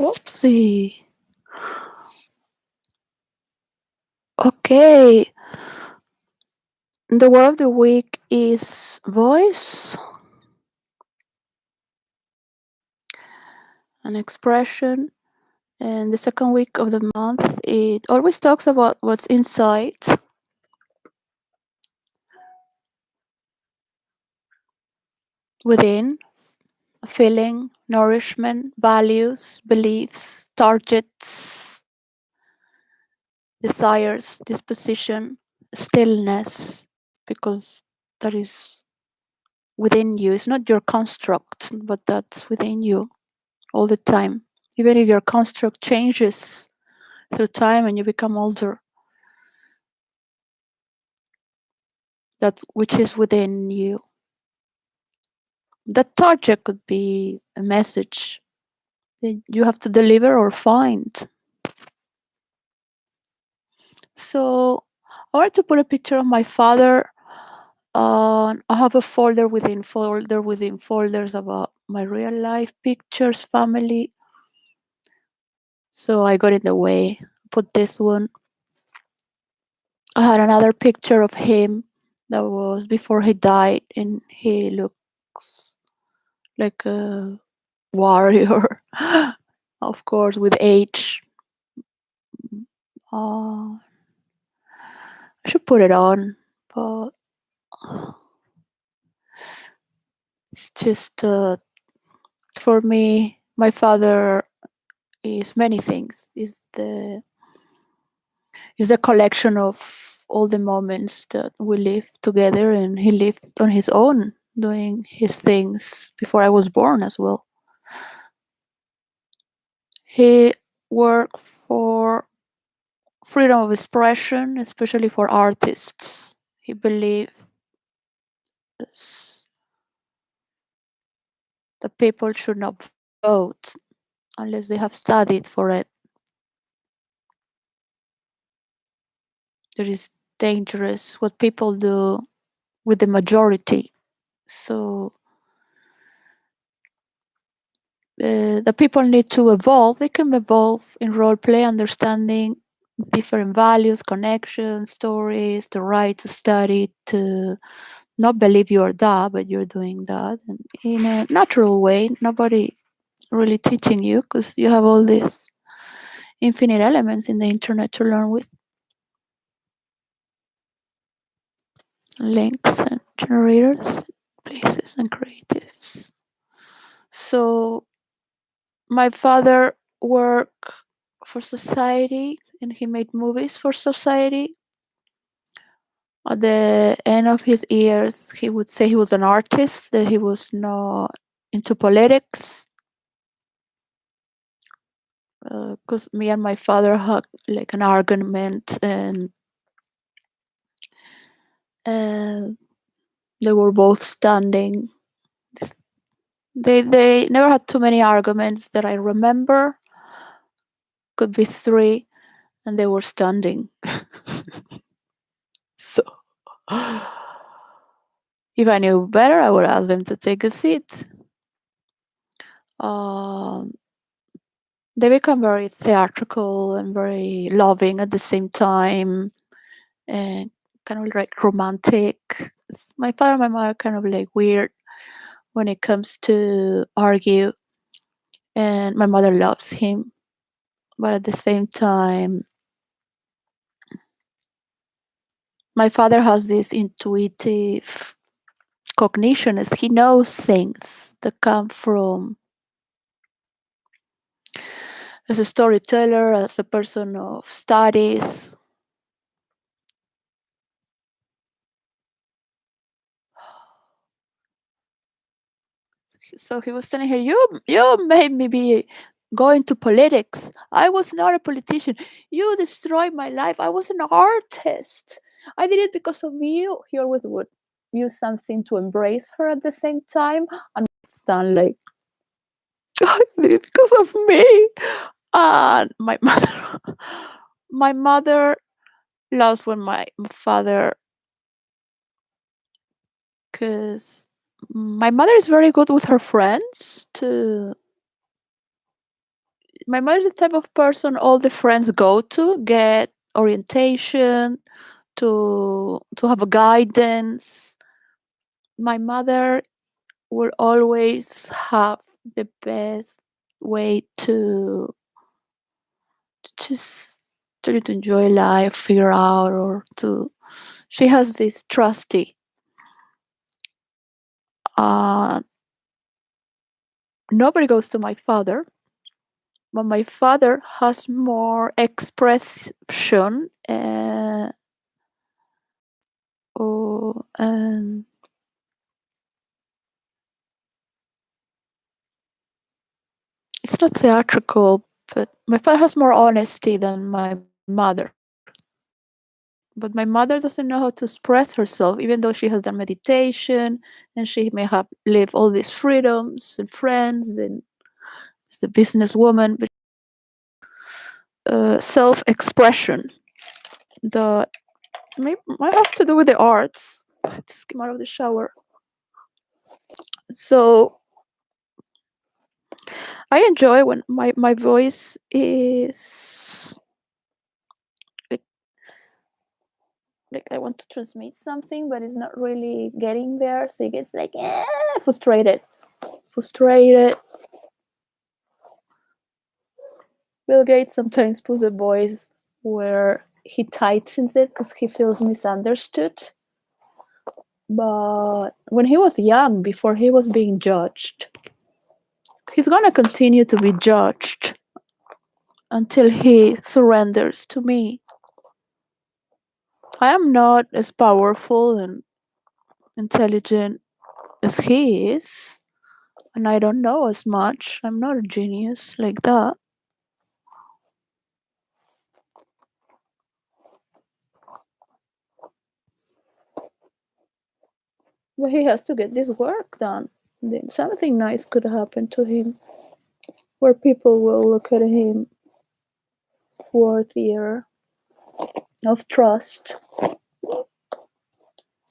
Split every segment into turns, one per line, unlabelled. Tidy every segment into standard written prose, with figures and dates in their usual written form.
Whoopsie. Okay. The word of the week is voice, an expression. And the second week of the month, it always talks about what's inside, within, feeling, nourishment, values, beliefs, targets, desires, disposition, stillness, because that is within you. It's not your construct, but that's within you all the time. Even if your construct changes through time and you become older, that which is within you. That target could be a message that you have to deliver or find. So I wanted to put a picture of my father. I have a folder within folders about my real life pictures, family. So I got in the way. Put this one. I had another picture of him that was before he died, and he looks like a warrior, of course, with age. I should put it on, but it's just for me. My father is many things. Is the collection of all the moments that we lived together, and he lived on his own, doing his things before I was born as well. He worked for freedom of expression, especially for artists. He believed that people should not vote unless they have studied for it. It is dangerous what people do with the majority. So the people need to evolve. They can evolve in role play, understanding different values, connections, stories, the right to study, to not believe you're that, but you're doing that and in a natural way. Nobody really teaching you, because you have all these infinite elements in the internet to learn with, links and generators, places and creatives. So my father worked for society, and he made movies for society. At the end of his years, he would say he was an artist, that he was not into politics, because me and my father had like an argument, and they were both standing. They never had too many arguments that I remember. Could be 3, and they were standing. So if I knew better, I would ask them to take a seat. They become very theatrical and very loving at the same time, and kind of like romantic. My father and my mother are kind of like weird when it comes to argue, and my mother loves him, but at the same time, my father has this intuitive cognition, as he knows things that come from, as a storyteller, as a person of studies. So he was telling her, you made me be going to politics. I was not a politician. You destroyed my life. I was an artist. I did it because of you. He always would use something to embrace her at the same time, and stand like, I did it because of me. And my mother loves when my father, because my mother is very good with her friends. To My mother is the type of person all the friends go to get orientation, to have a guidance. My mother will always have the best way to just to enjoy life, figure out, or to. She has this trusty. Uh, Nobody goes to my father, but my father has more expression. And it's not theatrical, but my father has more honesty than my mother. But my mother doesn't know how to express herself, even though she has done meditation and she may have lived all these freedoms and friends and is a businesswoman. But self-expression that might have to do with the arts. I just came out of the shower. So I enjoy when my voice is like, I want to transmit something, but it's not really getting there. So it gets like frustrated. Frustrated. Bill Gates sometimes puts a voice where he tightens it because he feels misunderstood. But when he was young, before he was being judged, he's gonna continue to be judged until he surrenders to me. I am not as powerful and intelligent as he is, and I don't know as much. I'm not a genius like that. But he has to get this work done. Then something nice could happen to him, where people will look at him worthier of trust.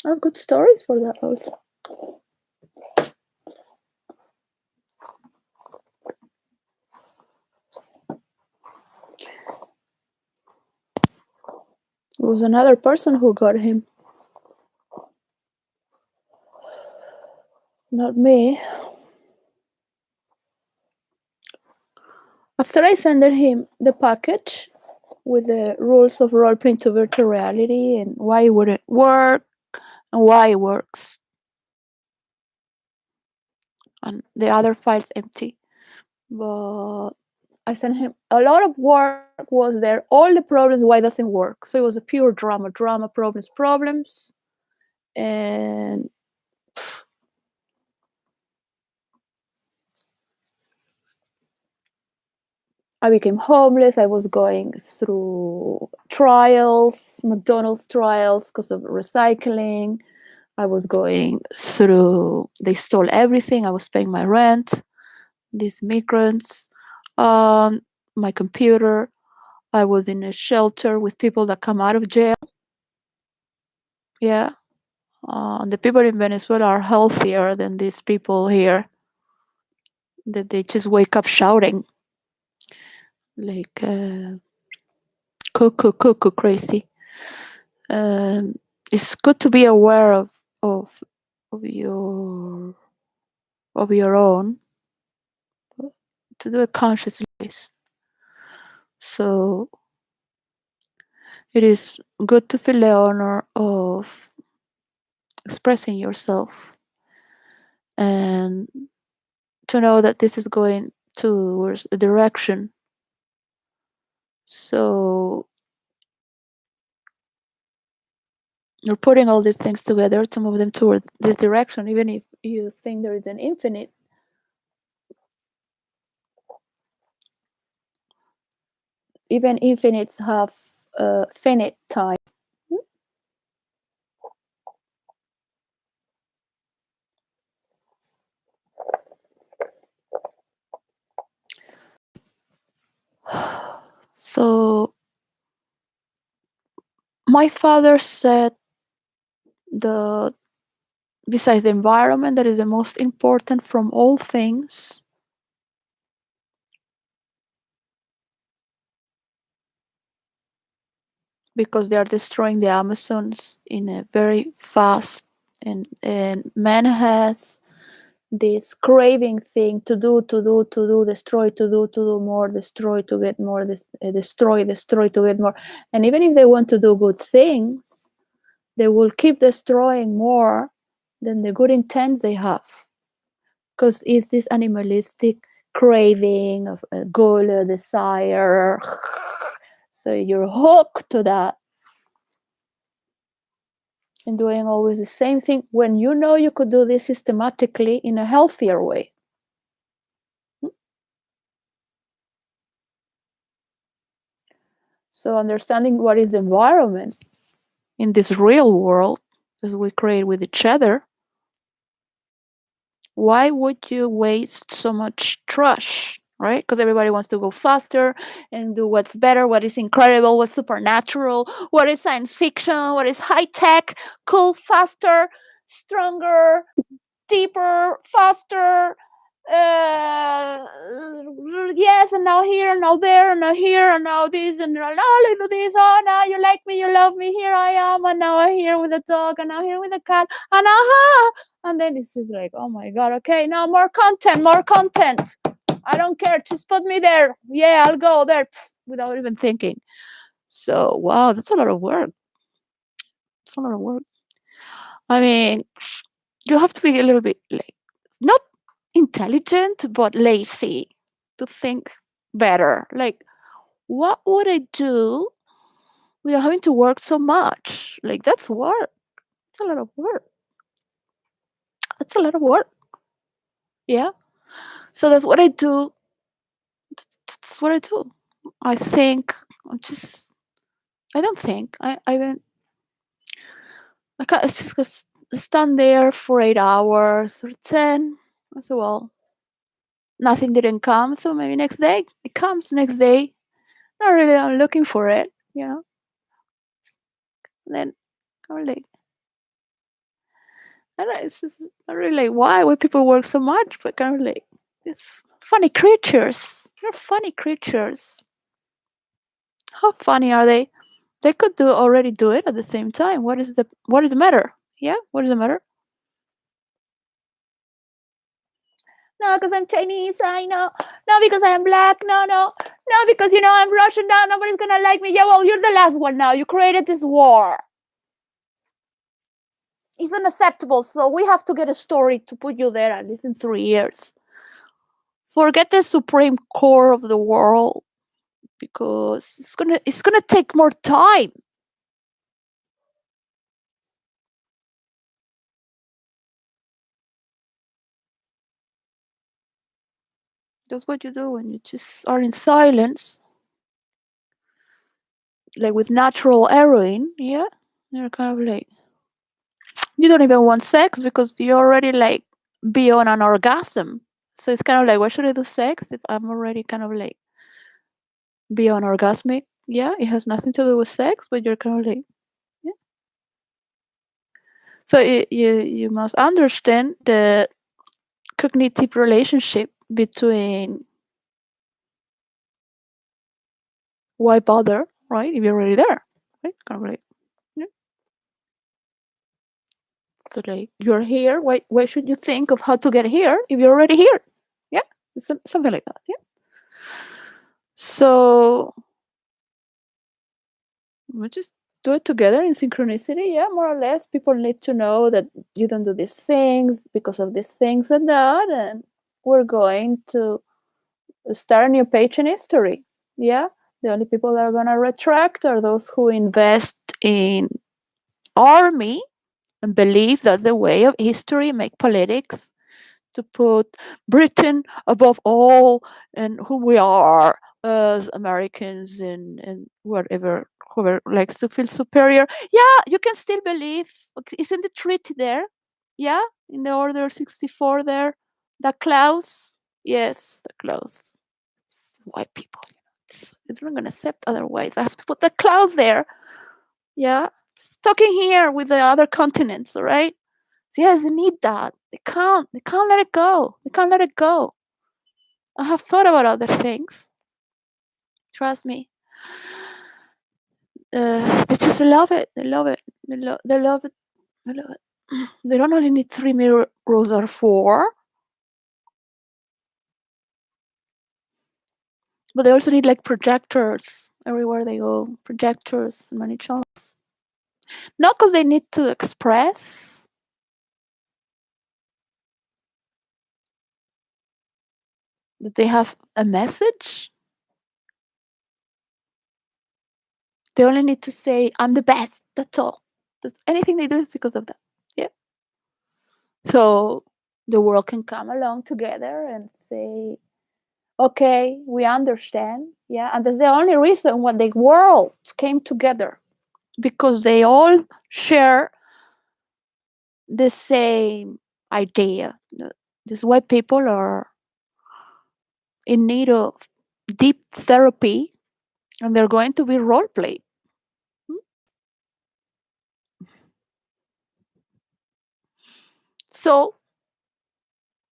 I have good stories for that also. It was another person who got him, not me. After I sent him the package with the rules of role playing to virtual reality and why it wouldn't work and why it works, and the other file's empty. But I sent him a lot of work was there, all the problems why it doesn't work. So it was a pure drama, problems, and I became homeless. I was going through trials, McDonald's trials because of recycling. I was going through, they stole everything. I was paying my rent, these migrants, um, my computer. I was in a shelter with people that come out of jail. Yeah. The people in Venezuela are healthier than these people here, that they just wake up shouting like cuckoo crazy. Um, it's good to be aware of of your of your own, to do it consciously. So it is good to feel the honor of expressing yourself and to know that this is going towards a direction. So you're putting all these things together to move them toward this direction, even if you think there is an infinite. Even infinites have a finite time. So my father said the besides the environment that is the most important from all things, because they are destroying the Amazons in a very fast, and man has this craving thing to do, destroy, to do more, destroy to get more, destroy, destroy to get more. And even if they want to do good things, they will keep destroying more than the good intents they have, because it's this animalistic craving of a goal, a desire. So you're hooked to that and doing always the same thing when you know you could do this systematically in a healthier way. So understanding what is the environment in this real world as we create with each other, why would you waste so much trash, right? Because everybody wants to go faster and do what's better, what is incredible, what's supernatural, what is science fiction, what is high tech, cool, faster, stronger, deeper, faster. Uh, yes, and now here, and now there, and now here, and now this, and now look at this. Oh, now you like me, you love me. Here I am, and now I'm here with a dog, and now here with a cat, and aha! And then it's just like, oh my god, okay, now more content, more content. I don't care, just put me there. Yeah, I'll go there without even thinking. So wow, that's a lot of work. It's a lot of work. I mean, you have to be a little bit like not intelligent but lazy to think better. Like, what would I do without having to work so much? Like, that's work. It's a lot of work. That's a lot of work. Yeah. So that's what I do. That's what I do. I think. I just. I don't think. I don't. I can't. It's just stand there for 8 hours or 10. I said, well, nothing didn't come, so maybe next day it comes. Next day, not really. I'm looking for it. You know. And then I'm like, I don't know, it's just not really like why would people work so much, but kind of like it's funny creatures. They're funny creatures. How funny are they? They could do already do it at the same time. What is the matter? Yeah, what is the matter? No, because I'm Chinese. I know. No, because I'm black. No, no, no, because I'm Russian. Now nobody's gonna like me. Yeah, well, you're the last one now. You created this war. It's unacceptable. So we have to get a story to put you there at least in 3 years. Forget the supreme core of the world because it's gonna take more time. That's what you do when you just are in silence, like with natural heroine. Yeah, you're kind of like you don't even want sex because you're already like beyond an orgasm. So it's kind of like, why should I do sex if I'm already kind of like beyond orgasmic? Yeah, it has nothing to do with sex, but you're kind of like, yeah. So you must understand the cognitive relationship between why bother, right? If you're already there, right? Kind of like, yeah. So like you're here. Why should you think of how to get here if you're already here? Yeah, something like that. Yeah. So we just do it together in synchronicity. Yeah, more or less. People need to know that you don't do these things because of these things and that, and we're going to start a new page in history. Yeah, the only people that are gonna retract are those who invest in army and believe that's the way of history, make politics to put Britain above all and who we are as Americans and whatever whoever likes to feel superior. Yeah, you can still believe. Isn't the treaty there? Yeah, in the Order 64 there. The clause. Yes, the clause. It's white people. They're not gonna accept otherwise. I have to put the clause there. Yeah. Just talking here with the other continents, all right? So yes, they need that. They can't. They can't let it go. They can't let it go. I have thought about other things. Trust me. They just love it. They love it. They love it. They love it. They don't only need three mirrors or four, but they also need like projectors everywhere they go. Projectors, many channels. Not because they need to express that they have a message. They only need to say, "I'm the best." That's all. Anything they do is because of that. Yeah. So the world can come along together and say, "Okay, we understand." Yeah, and that's the only reason why the world came together, because they all share the same idea. These white people are in need of deep therapy, and they're going to be role played. So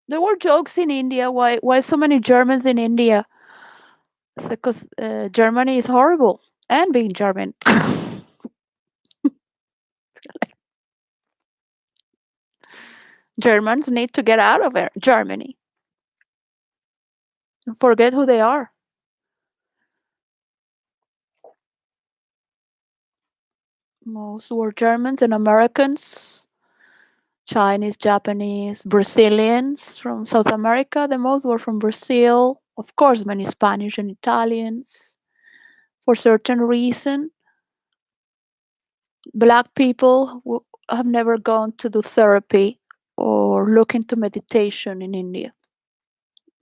there were jokes in India. Why so many Germans in India? It's because Germany is horrible, and being German, Germans need to get out of Germany and forget who they are. Most were Germans and Americans, Chinese, Japanese, Brazilians from South America. The most were from Brazil. Of course, many Spanish and Italians for certain reason. Black people who have never gone to do therapy or look into meditation in India.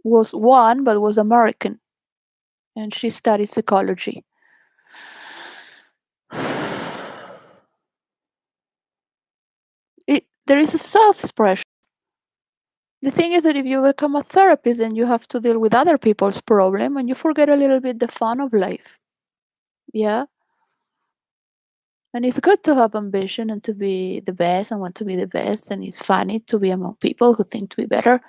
Was one, but was American, and she studied psychology. There is a self-expression. The thing is that if you become a therapist, then you have to deal with other people's problem, and you forget a little bit the fun of life. Yeah. And it's good to have ambition and to be the best and want to be the best. And it's funny to be among people who think to be better.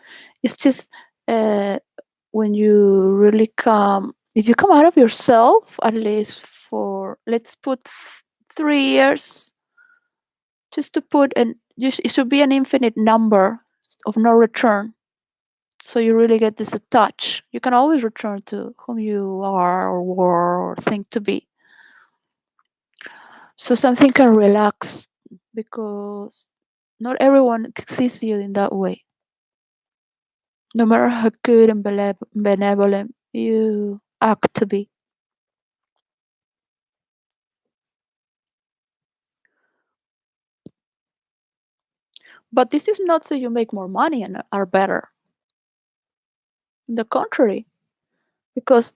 It's just when you really if you come out of yourself, at least for, let's put 3 years, just to put, it should be an infinite number of no return. So you really get this touch. You can always return to whom you are or were or think to be. So something can relax, because not everyone sees you in that way. No matter how good and benevolent you act to be. But this is not so you make more money and are better. On the contrary, because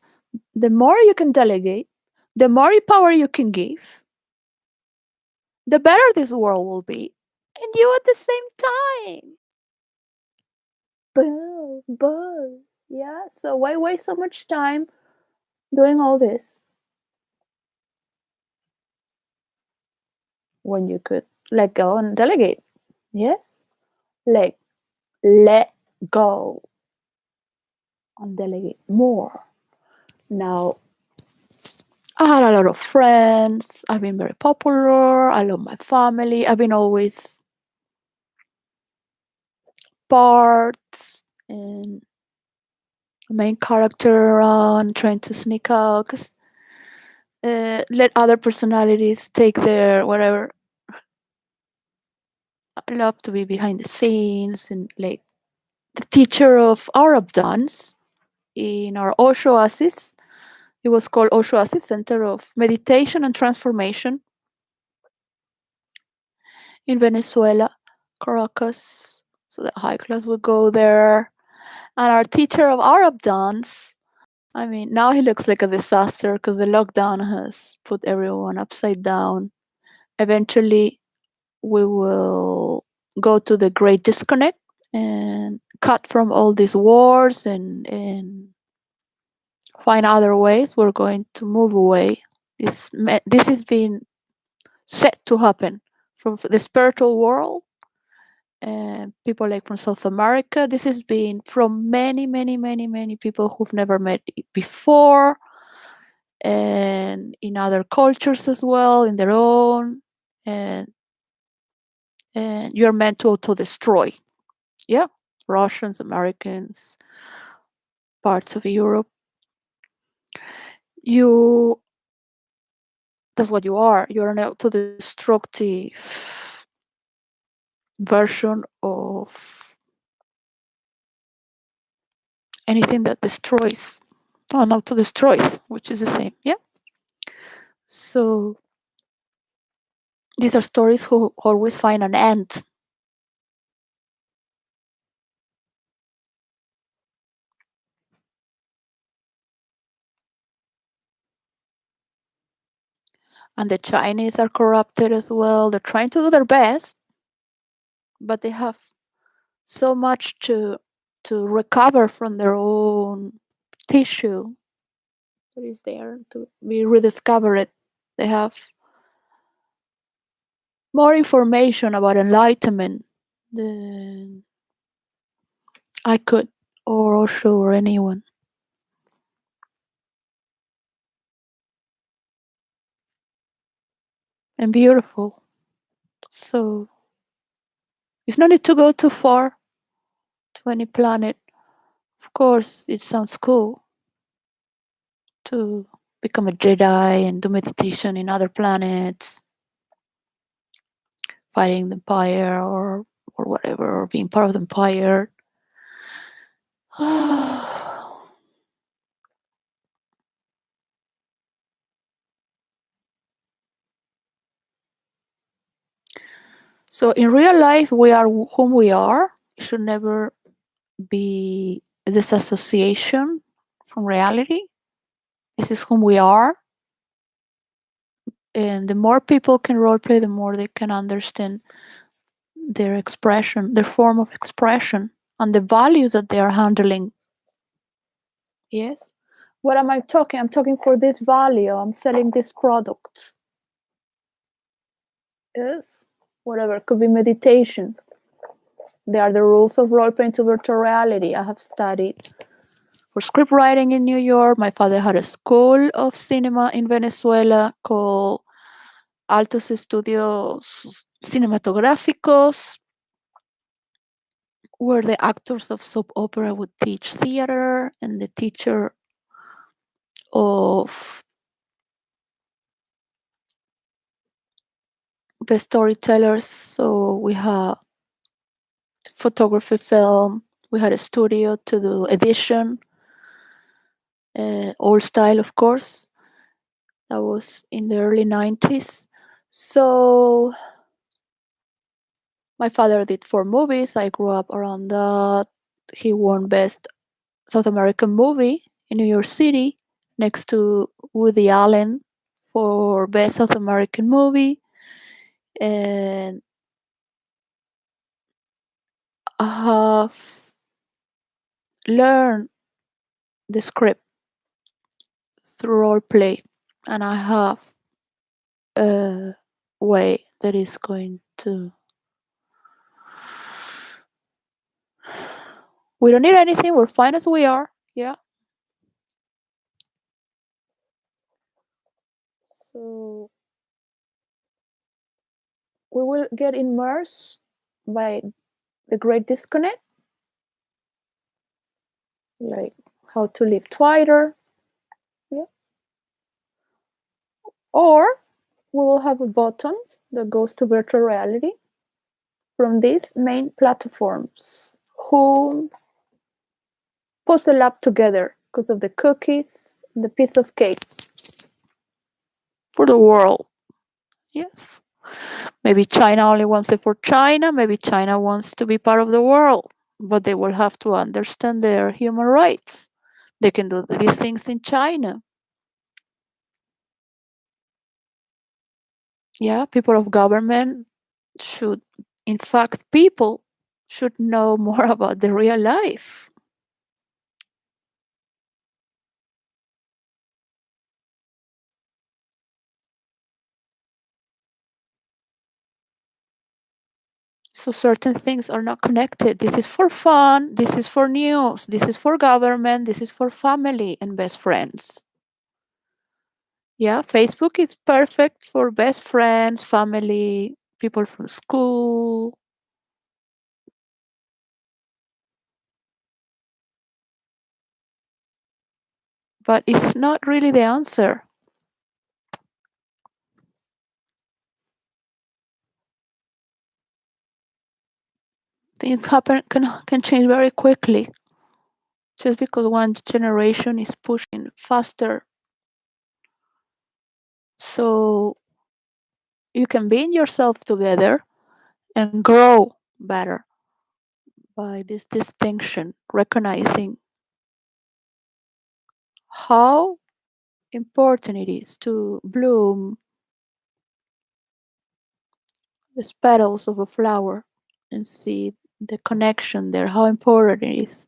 the more you can delegate, the more power you can give, the better this world will be. And you at the same time. Buzz. Yeah, so why waste so much time doing all this when you could let go and delegate? Yes? Like, let go and delegate more. Now, I had a lot of friends. I've been very popular. I love my family. I've been always part and main character around, trying to sneak out, because let other personalities take their whatever. I love to be behind the scenes, and like the teacher of Arab dance in our Osho Oasis. It was called Osho Oasis Center of Meditation and Transformation in Venezuela, Caracas. So the high class would go there. And our teacher of Arab dance, I mean, now he looks like a disaster because the lockdown has put everyone upside down. Eventually, we will go to the great disconnect and cut from all these wars and find other ways. We're going to move away. This has been set to happen from the spiritual world, and people like from South America. This has been from many, many, many, many people who've never met before. and in other cultures as well, in their own, and you're meant to auto destroy. Yeah, Russians, Americans, parts of Europe. You That's what you are. You're an auto destructive version of anything that destroys. Oh, not to destroys, which is the same. Yeah. So these are stories who always find an end. And the Chinese are corrupted as well. They're trying to do their best, but they have so much to recover from their own tissue that is there to be rediscovered. They have more information about enlightenment than I could or Osho or anyone. And beautiful. So it's no need to go too far to any planet. Of course, it sounds cool to become a Jedi and do meditation in other planets, fighting the Empire or whatever, or being part of the Empire. So in real life, we are whom we are. It should never be a disassociation from reality. This is whom we are. And the more people can roleplay, the more they can understand their expression, their form of expression, and the values that they are handling. Yes. What am I talking? I'm talking for this value. I'm selling this product. Yes. Whatever. Could be meditation. They are the rules of role playing to virtual reality. I have studied for script writing in New York. My father had a school of cinema in Venezuela called Altos Estudios Cinematográficos, where the actors of soap opera would teach theater, and the teacher of the storytellers. So we had photography, film. We had a studio to do edition, old style, of course. That was in the early 90s. So my father did 4 movies. I grew up around that. He won Best South American Movie in New York City next to Woody Allen for Best South American Movie. And I have learned the script through role play, and I have a way that is going to. We don't need anything. We're fine as we are. Yeah. So we will get immersed by the Great Disconnect, like how to live Twitter. Yeah. Or we will have a button that goes to virtual reality from these main platforms who post the lab together because of the cookies and the piece of cake for the world. Yes. Maybe China only wants it for China. Maybe China wants to be part of the world, but they will have to understand their human rights. They can do these things in China. Yeah, people of government should, in fact, people should know more about the real life. So certain things are not connected. This is for fun. This is for news. This is for government. This is for family and best friends. Yeah, Facebook is perfect for best friends, family, people from school, but it's not really the answer. Things happen can change very quickly just because one generation is pushing faster. So you can bind yourself together and grow better by this distinction, recognizing how important it is to bloom the petals of a flower and see the connection there, how important it is.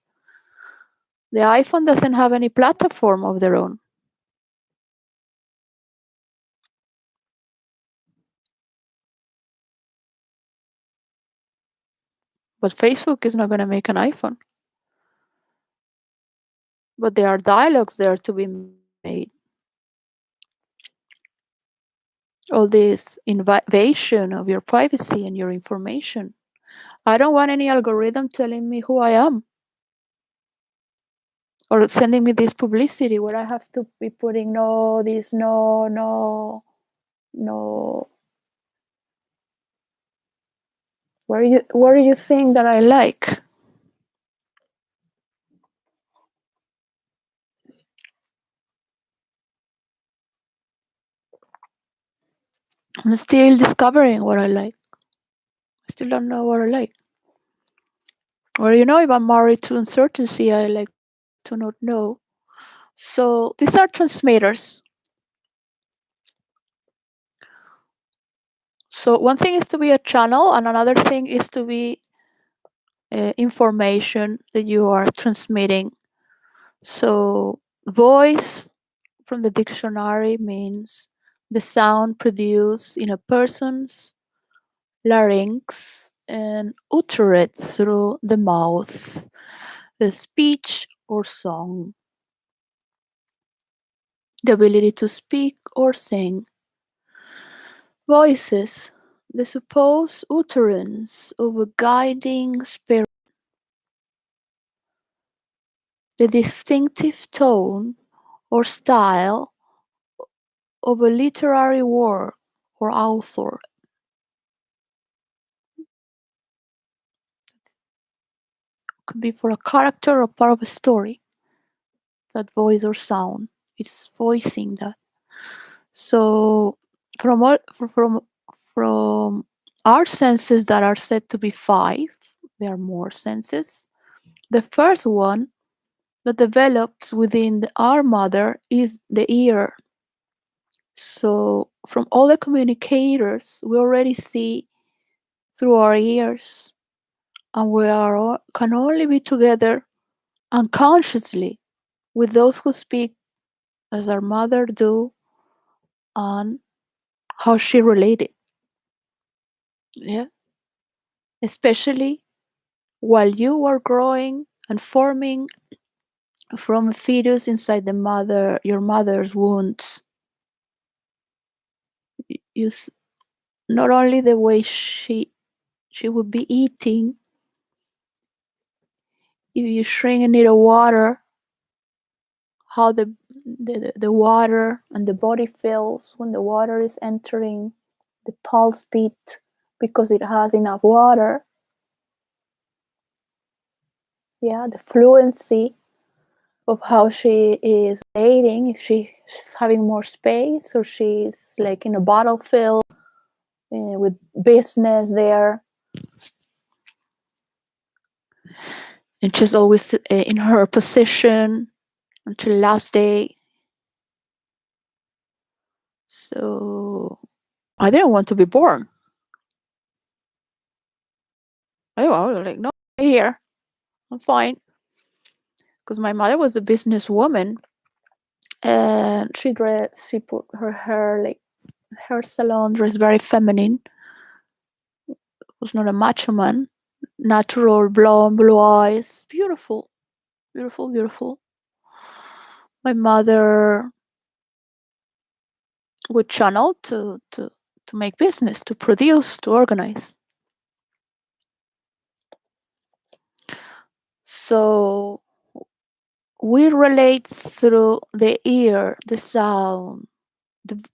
The iPhone doesn't have any platform of their own, but Facebook is not going to make an iPhone. But there are dialogues there to be made. All this invasion of your privacy and your information. I don't want any algorithm telling me who I am or sending me this publicity where I have to be putting no, this, no, no, no. What do you think that I like? I'm still discovering what I like. I still don't know what I like. Or if I'm married to uncertainty, I like to not know. So these are transmitters. So one thing is to be a channel, and another thing is to be information that you are transmitting. So voice from the dictionary means the sound produced in a person's larynx and uttered through the mouth, the speech or song, the ability to speak or sing. Voices, the supposed utterance of a guiding spirit, the distinctive tone or style of a literary work or author. Could be for a character or part of a story. That voice or sound, it's voicing that. So from all from our senses that are said to be five, there are more senses. The first one that develops within our mother is the ear. So from all the communicators, we already see through our ears, and can only be together unconsciously with those who speak as our mother do on how she related. Yeah. Especially while you were growing and forming from a fetus inside your mother's wounds. You not only the way she would be eating, if you shrink a needle water, how the water and the body feels when the water is entering the pulse beat because it has enough water. Yeah, the fluency of how she is dating, if she's having more space or she's like in a battlefield with business there, and she's always in her position until last day. So I didn't want to be born. I was like, no, here I'm fine, because my mother was a businesswoman, and she put her hair like hair salon dress very feminine. Was not a macho man. Natural blonde, blue eyes, beautiful, beautiful, beautiful. My mother would channel to make business, to produce, to organize. So we relate through the ear, the sound,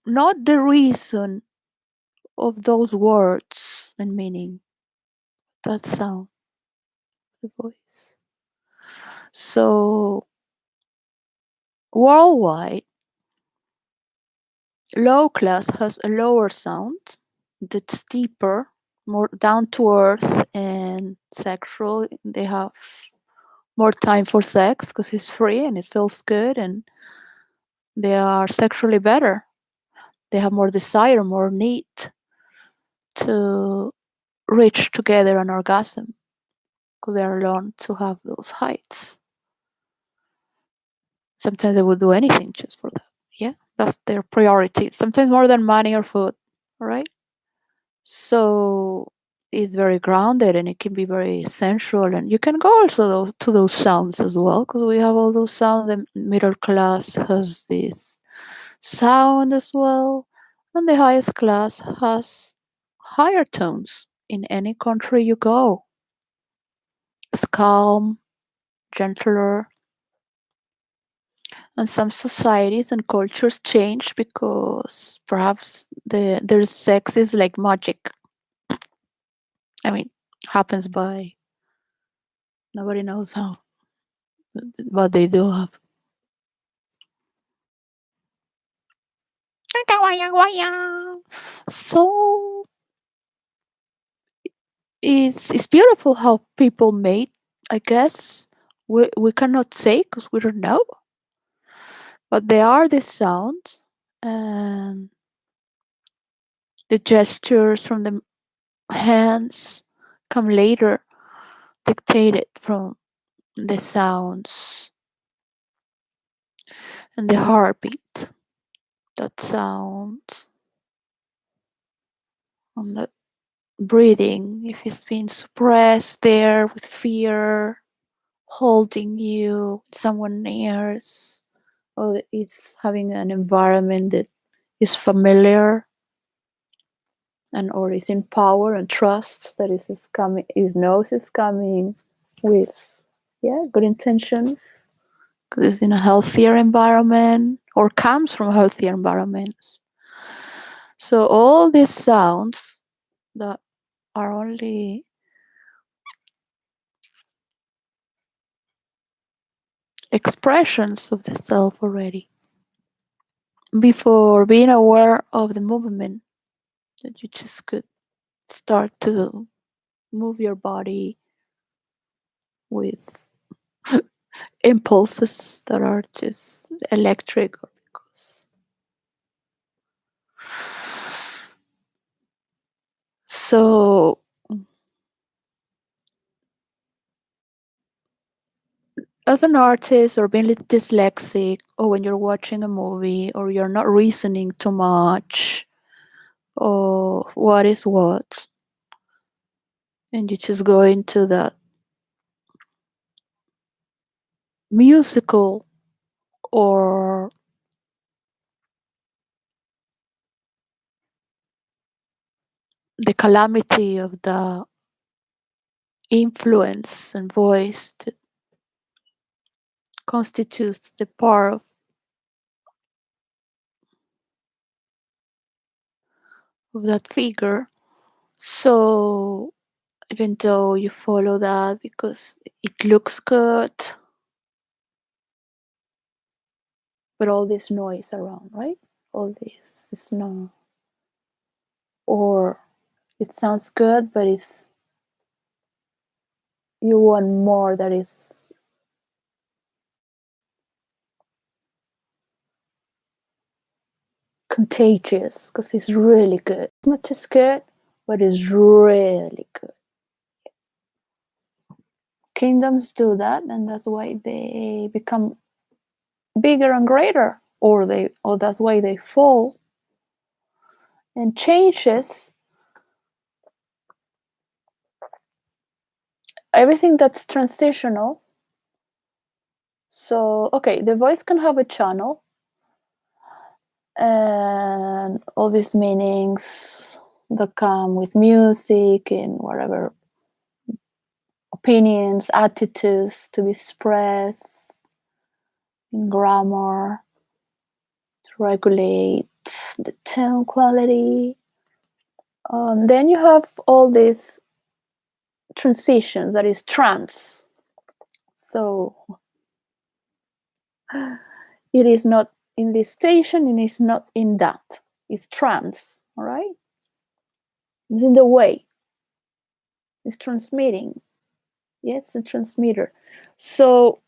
not the reason of those words and meaning, that sound, the voice. So worldwide, low class has a lower sound that's deeper, more down to earth and sexual. They have more time for sex because it's free and it feels good, and they are sexually better. They have more desire, more need to reach together an orgasm because they are learned to have those heights. Sometimes they would do anything just for that. Yeah, that's their priority. Sometimes more than money or food. All right. So it's very grounded and it can be very sensual. And you can go also to those sounds as well because we have all those sounds. The middle class has this sound as well. And the highest class has higher tones in any country you go. It's calm, gentler. And some societies and cultures change because perhaps their sex is like magic. I mean, happens by nobody knows how, but they do have. So it's beautiful how people made. I guess we cannot say because we don't know, but there are these sounds and the gestures from the hands come later, dictated from the sounds and the heartbeat. That sound and the breathing, if it's been suppressed there with fear, holding you, someone nears, or it's having an environment that is familiar and or is in power and trust that is coming, is knows is coming with good intentions because it's in a healthier environment or comes from healthier environments. So all these sounds that are only expressions of the self already before being aware of the movement that you just could start to move your body with impulses that are just electric or because so as an artist or being dyslexic or when you're watching a movie or you're not reasoning too much or what is what and you just go into that musical or the calamity of the influence and voice that constitutes the part of that figure. So even though you follow that because it looks good, but all this noise around, right? All this is no, or it sounds good, but it's you want more that is contagious because it's really good. It's not just good, but it's really good. Kingdoms do that, and that's why they become bigger and greater, or that's why they fall. And changes everything that's transitional. So okay, the voice can have a channel, and all these meanings that come with music and whatever opinions, attitudes to be expressed in grammar to regulate the tone quality. Then you have all these transitions, that is trance. So it is not in this station, it is not in that. It's trance, all right? It's in the way. It's transmitting. Yes, the transmitter. So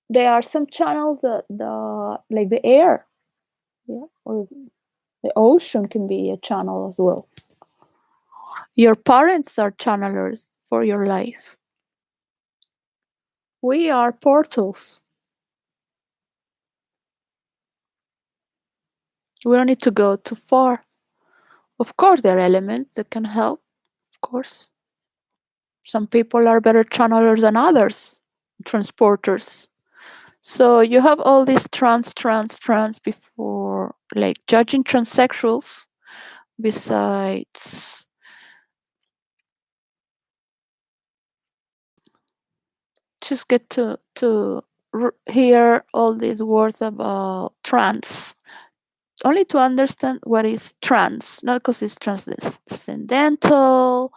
there are some channels that like the air, yeah, or the ocean can be a channel as well. Your parents are channelers for your life. We are portals. We don't need to go too far. Of course, there are elements that can help. Of course, some people are better channelers than others, transporters. So you have all these trans before, like judging transsexuals. Besides, just get to hear all these words about trans, only to understand what is trans, not because it's transcendental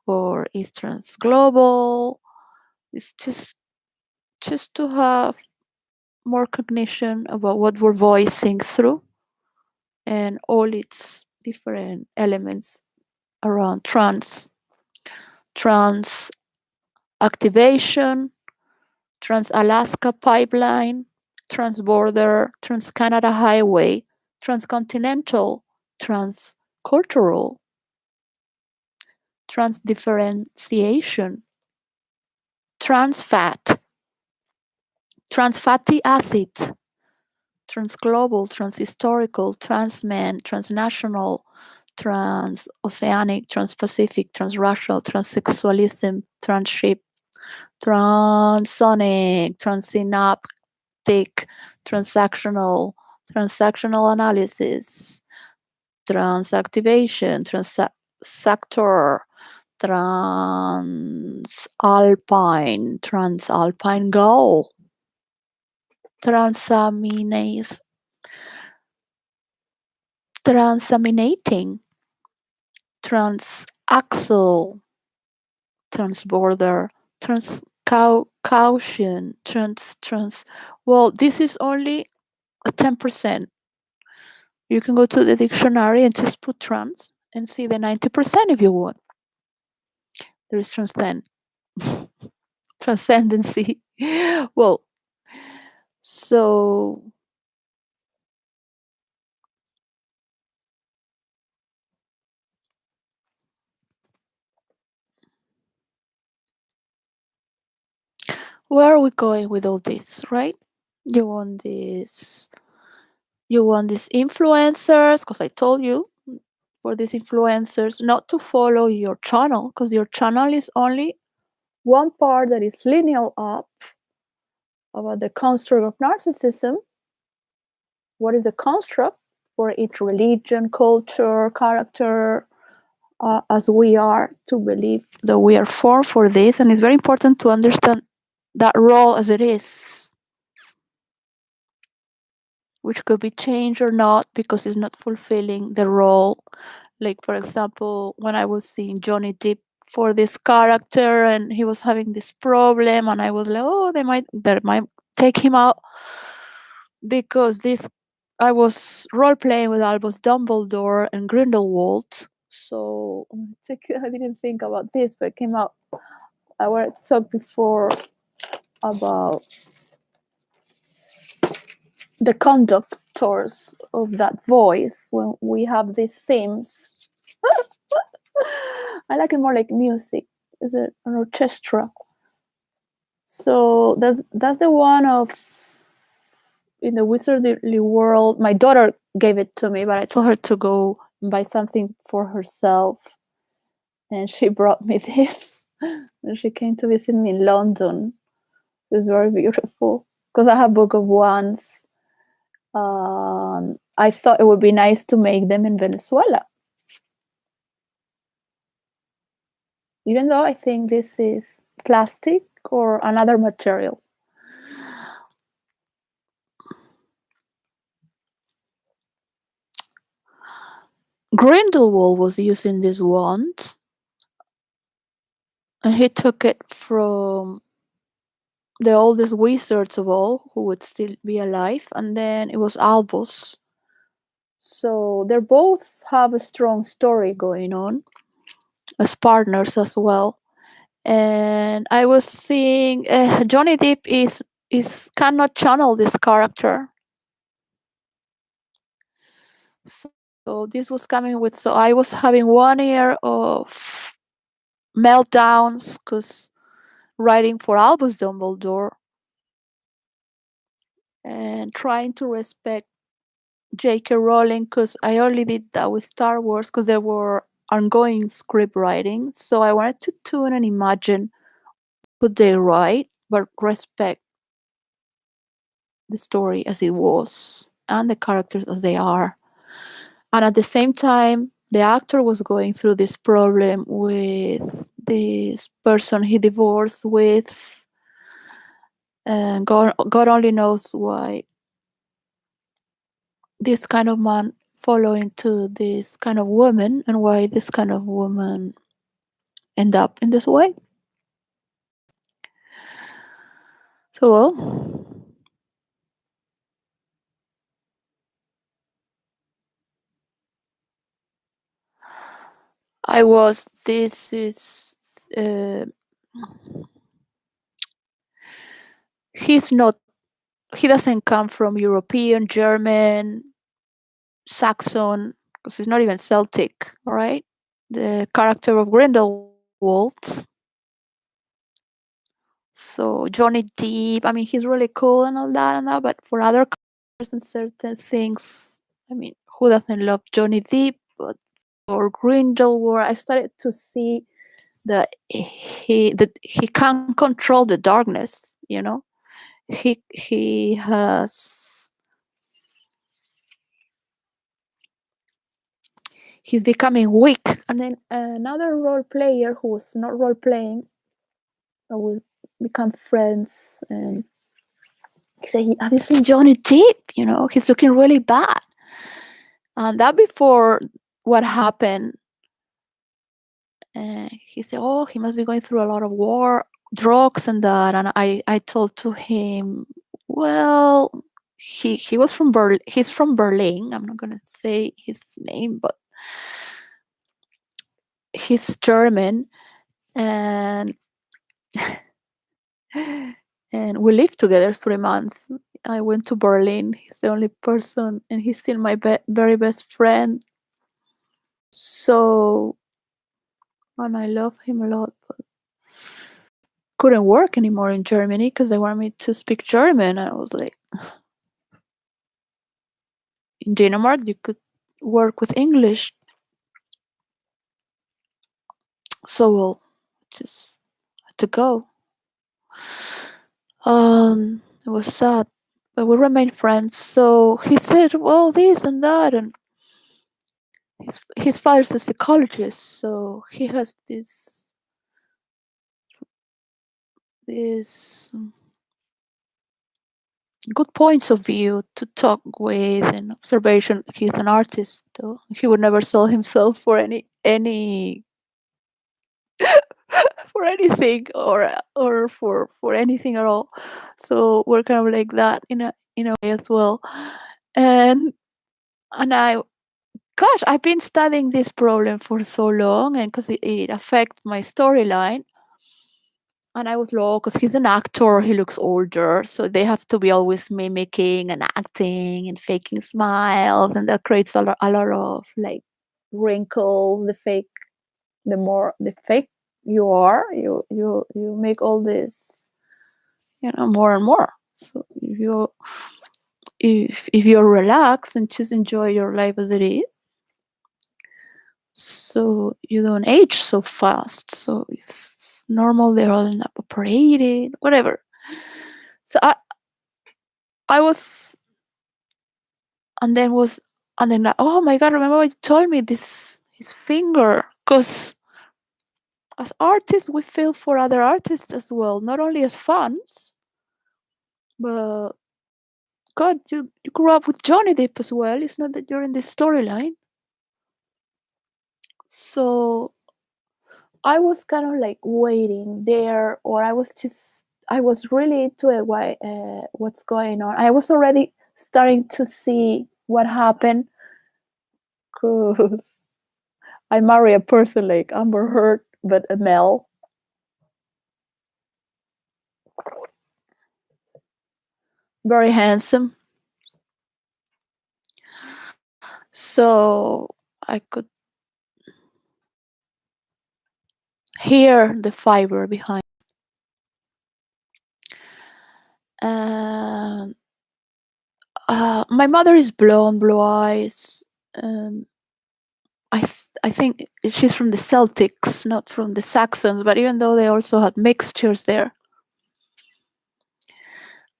or it's trans global. It's just to have more cognition about what we're voicing through and all its different elements around trans activation, Trans-Alaska Pipeline, Trans-Border, Trans-Canada Highway, Transcontinental, Transcultural, Transdifferentiation, Trans-Fat, Trans-Fatty Acid, Trans-Global, Trans-Historical, Trans-Man, Transnational, Trans-Oceanic, Trans-Pacific, Transracial, Transsexualism, Transship, Transonic, Transsynaptic, Transactional, Transactional Analysis, Transactivation, Transactor, Transalpine Goal, Transaminase, Transaminating, Transaxle, Transborder, Transcaution, well, this is only a 10%. You can go to the dictionary and just put trans and see the 90% if you want. There is transcendency. Well, so where are we going with all this, right? You want these influencers, because I told you for these influencers not to follow your channel, because your channel is only one part that is linear up about the construct of narcissism. What is the construct for each religion, culture, character, as we are to believe that we are formed for this, and it's very important to understand that role as it is, which could be changed or not because it's not fulfilling the role. Like, for example, when I was seeing Johnny Depp for this character and he was having this problem, and I was like, oh, they might take him out because I was role playing with Albus Dumbledore and Grindelwald. So I didn't think about this, but it came out. I wanted to talk before about the conductors of that voice when we have these themes. I like it more like music. Is it an orchestra? So that's the one of in the wizardly world. My daughter gave it to me, but I told her to go and buy something for herself, and she brought me this when she came to visit me in London. It was very beautiful because I have Book of Wands, I thought it would be nice to make them in Venezuela, even though I think this is plastic or another material. Grindelwald was using this wand, and he took it from the oldest wizards of all, who would still be alive, and then it was Albus. So they both have a strong story going on as partners as well. And I was seeing Johnny Depp is cannot channel this character. So this was coming with. So I was having 1 year of meltdowns because writing for Albus Dumbledore and trying to respect J.K. Rowling, because I only did that with Star Wars because there were ongoing script writing. So I wanted to tune and imagine what they write, but respect the story as it was and the characters as they are. And at the same time, the actor was going through this problem with this person he divorced with, and God only knows why this kind of man follow into this kind of woman and why this kind of woman end up in this way. So well, I was this is uh, he's not he doesn't come from European, German, Saxon, because he's not even Celtic, all right? The character of Grindelwald. So Johnny Depp, I mean, he's really cool and all that and that, but for other characters and certain things, I mean, who doesn't love Johnny Depp? But for Grindelwald, I started to see that he can't control the darkness. He has he's becoming weak. And then another role player who was not role playing will become friends, and he said, "Have you seen Johnny Depp? He's looking really bad." And that before what happened, he said, "Oh, he must be going through a lot of war, drugs, and that." And I told to him, "Well, he was from Berlin. He's from Berlin. I'm not gonna say his name, but he's German, and and we lived together 3 months. I went to Berlin. He's the only person, and he's still my very best friend. So, and I love him a lot, but couldn't work anymore in Germany because they wanted me to speak German. I was like, in Denmark, you could work with English. So, well, just had to go. It was sad, but we remained friends. So he said, "Well, this and that," and his father's a psychologist, so he has this good points of view to talk with and observation. He's an artist, though he would never sell himself for any for anything or for anything at all. So we're kind of like that in a way as well. And I gosh, I've been studying this problem for so long, and because it affects my storyline. And I was low because he's an actor, he looks older, so they have to be always mimicking and acting and faking smiles, and that creates a lot of like wrinkles. The fake you are, you make all this, more and more. So if you're relaxed and just enjoy your life as it is, so you don't age so fast. So it's normal they're all end up operated, whatever. So I was and then was and then like, oh my god, remember what you told me, this his finger, because as artists we feel for other artists as well, not only as fans, but god, you grew up with Johnny Depp as well. It's not that you're in this storyline. So I was kind of like waiting there, or I was really into it, why what's going on. I was already starting to see what happened, because I marry a person like Amber Heard, but a male, very handsome. So I could hear the fiber behind. And my mother is blonde, blue eyes. Um, I think she's from the Celtics, not from the Saxons. But even though they also had mixtures there,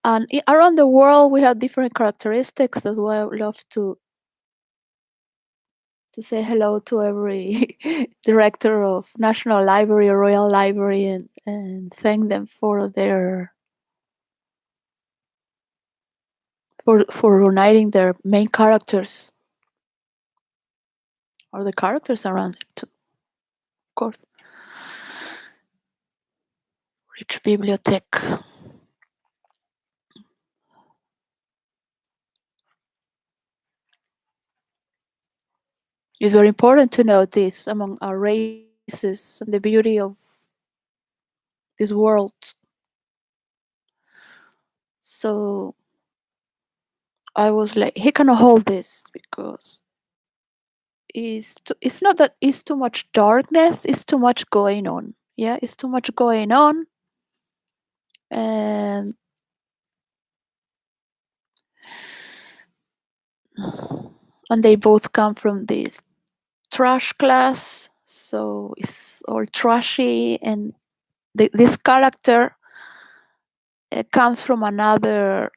and around the world we have different characteristics as well. I love to say hello to every director of National Library or Royal Library, and thank them for their for uniting their main characters, or the characters around it too, of course. Rich bibliothèque. It's very important to note this among our races and the beauty of this world. So I was like, he cannot hold this, because it's not that it's too much darkness, it's too much going on. Yeah, it's too much going on. And they both come from this trash class, so it's all trashy. And this character comes from another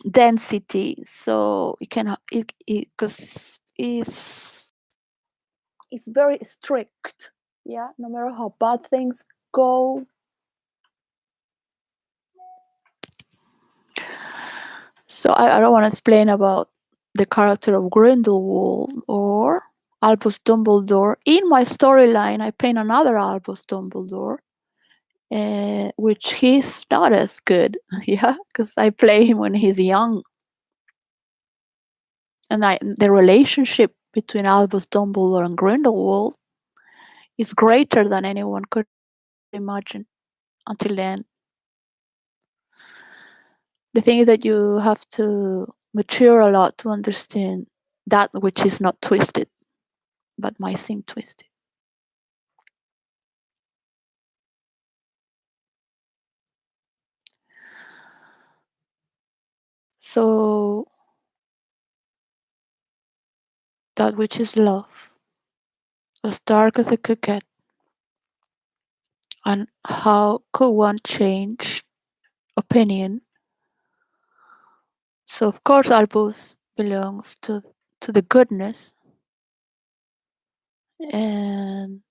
density, so it can it because it's very strict. Yeah, no matter how bad things go. So I don't want to explain about the character of Grindelwald or Albus Dumbledore. In my storyline, I paint another Albus Dumbledore, which he's not as good. Yeah, because I play him when he's young, and the relationship between Albus Dumbledore and Grindelwald is greater than anyone could imagine until then. The thing is that you have to mature a lot to understand that which is not twisted, but might seem twisted. So that which is love, as dark as it could get, and how could one change opinion? So of course Albus belongs to the goodness, and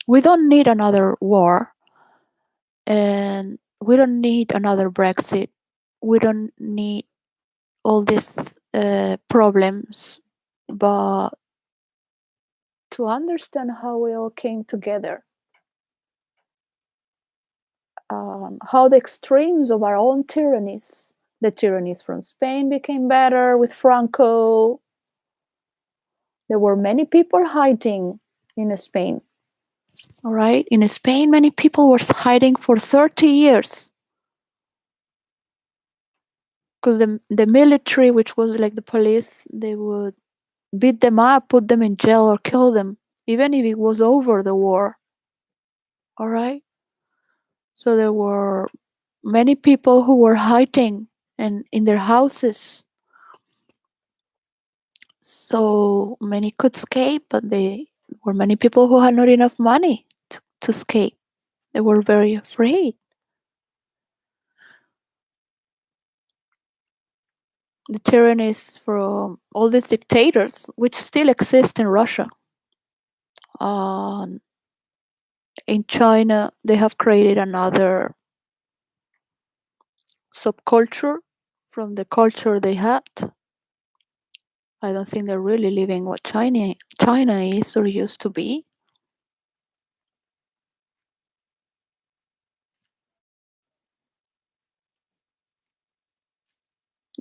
we don't need another war, and we don't need another Brexit. We don't need all these problems, but to understand how we all came together, how the extremes of our own tyrannies, the tyrannies from Spain became better with Franco. There were many people hiding in Spain. All right, in Spain, many people were hiding for 30 years because the military, which was like the police, they would beat them up, put them in jail, or kill them, even if it was over the war. All right. So there were many people who were hiding and in their houses. So many could escape, but there were many people who had not enough money to escape. They were very afraid. The tyranny is from all these dictators, which still exist in Russia. Um, in China, they have created another subculture from the culture they had. I don't think they're really living what China is or used to be.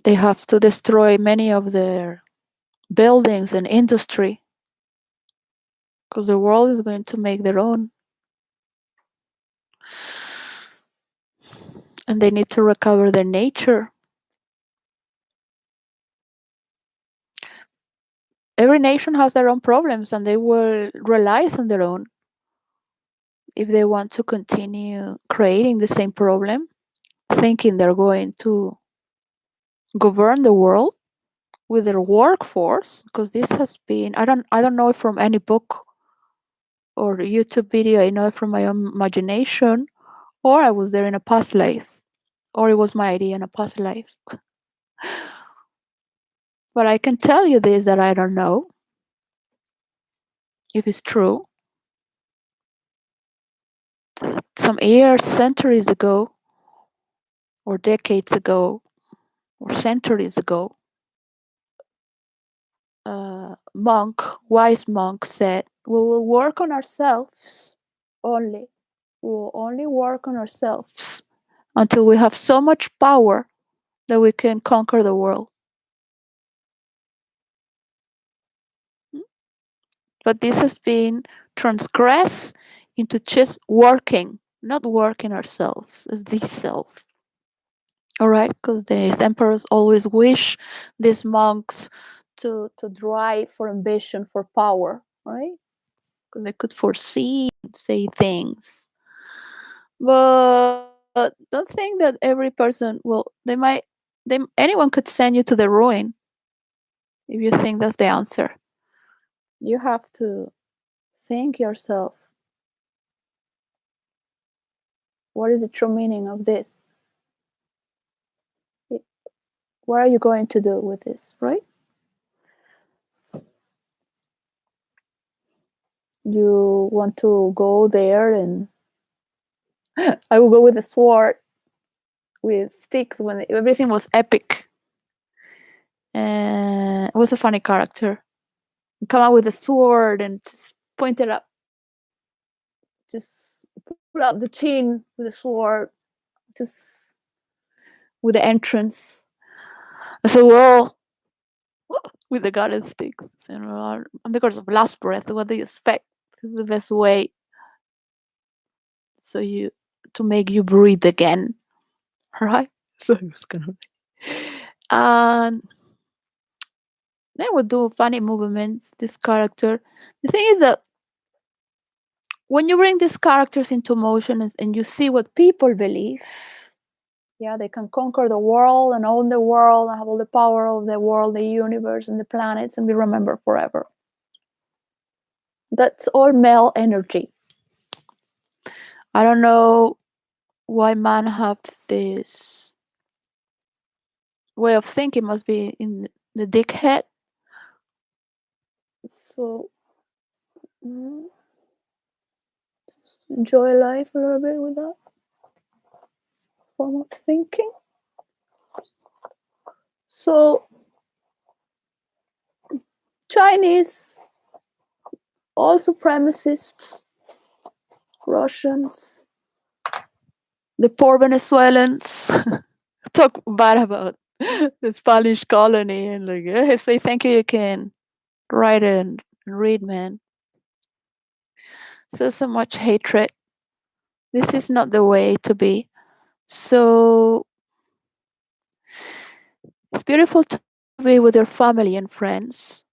They have to destroy many of their buildings and industry because the world is going to make their own, and they need to recover their nature. Every nation has their own problems, and they will rely on their own if they want to continue creating the same problem, thinking they're going to govern the world with their workforce. Because this has been, I don't know if from any book or YouTube video, I know it from my own imagination, or I was there in a past life, or it was my idea in a past life. But I can tell you this, that I don't know if it's true. That some years, centuries ago, or decades ago, or centuries ago, wise monk said, "We will work on ourselves only. We will only work on ourselves until we have so much power that we can conquer the world." But this has been transgressed into just working, not working ourselves as the self. All right, because the emperors always wish these monks to drive for ambition, for power, right? Because they could foresee and say things. But don't think that every person will. Anyone could send you to the ruin if you think that's the answer. You have to think yourself, what is the true meaning of this? What are you going to do with this, right? You want to go there, and I will go with a sword, with sticks, when everything was epic. And it was a funny character. Come out with a sword and just point it up, just pull up the chin with a sword, just with the entrance. I said, well, with the garden sticks, on the course of last breath, what do you expect? This is the best way so you to make you breathe again, right? So it was kind of, and they would do funny movements. This character. The thing is that when you bring these characters into motion, and you see what people believe, yeah, they can conquer the world and own the world and have all the power of the world, the universe, and the planets, and be remembered forever. That's all male energy. I don't know why man have this way of thinking. Must be in the dickhead. So enjoy life a little bit with that form of thinking. So Chinese, all supremacists, Russians, the poor Venezuelans talk bad about the Spanish colony, and like, say thank you, you can write and read, man. So much hatred. This is not the way to be. So it's beautiful to be with your family and friends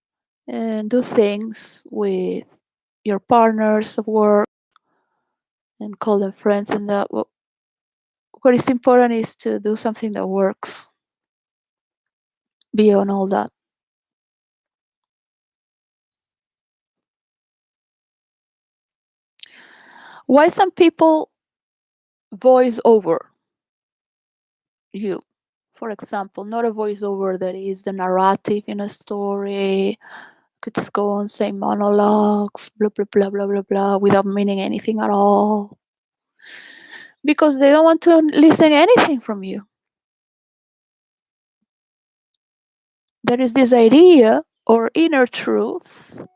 and do things with your partners of work and call them friends, and that what is important is to do something that works beyond all that. Why some people voice over you For example, not a voiceover that is the narrative in a story. Could just go on saying monologues, blah blah blah blah blah blah, without meaning anything at all. Because they don't want to listen anything from you. There is this idea or inner truth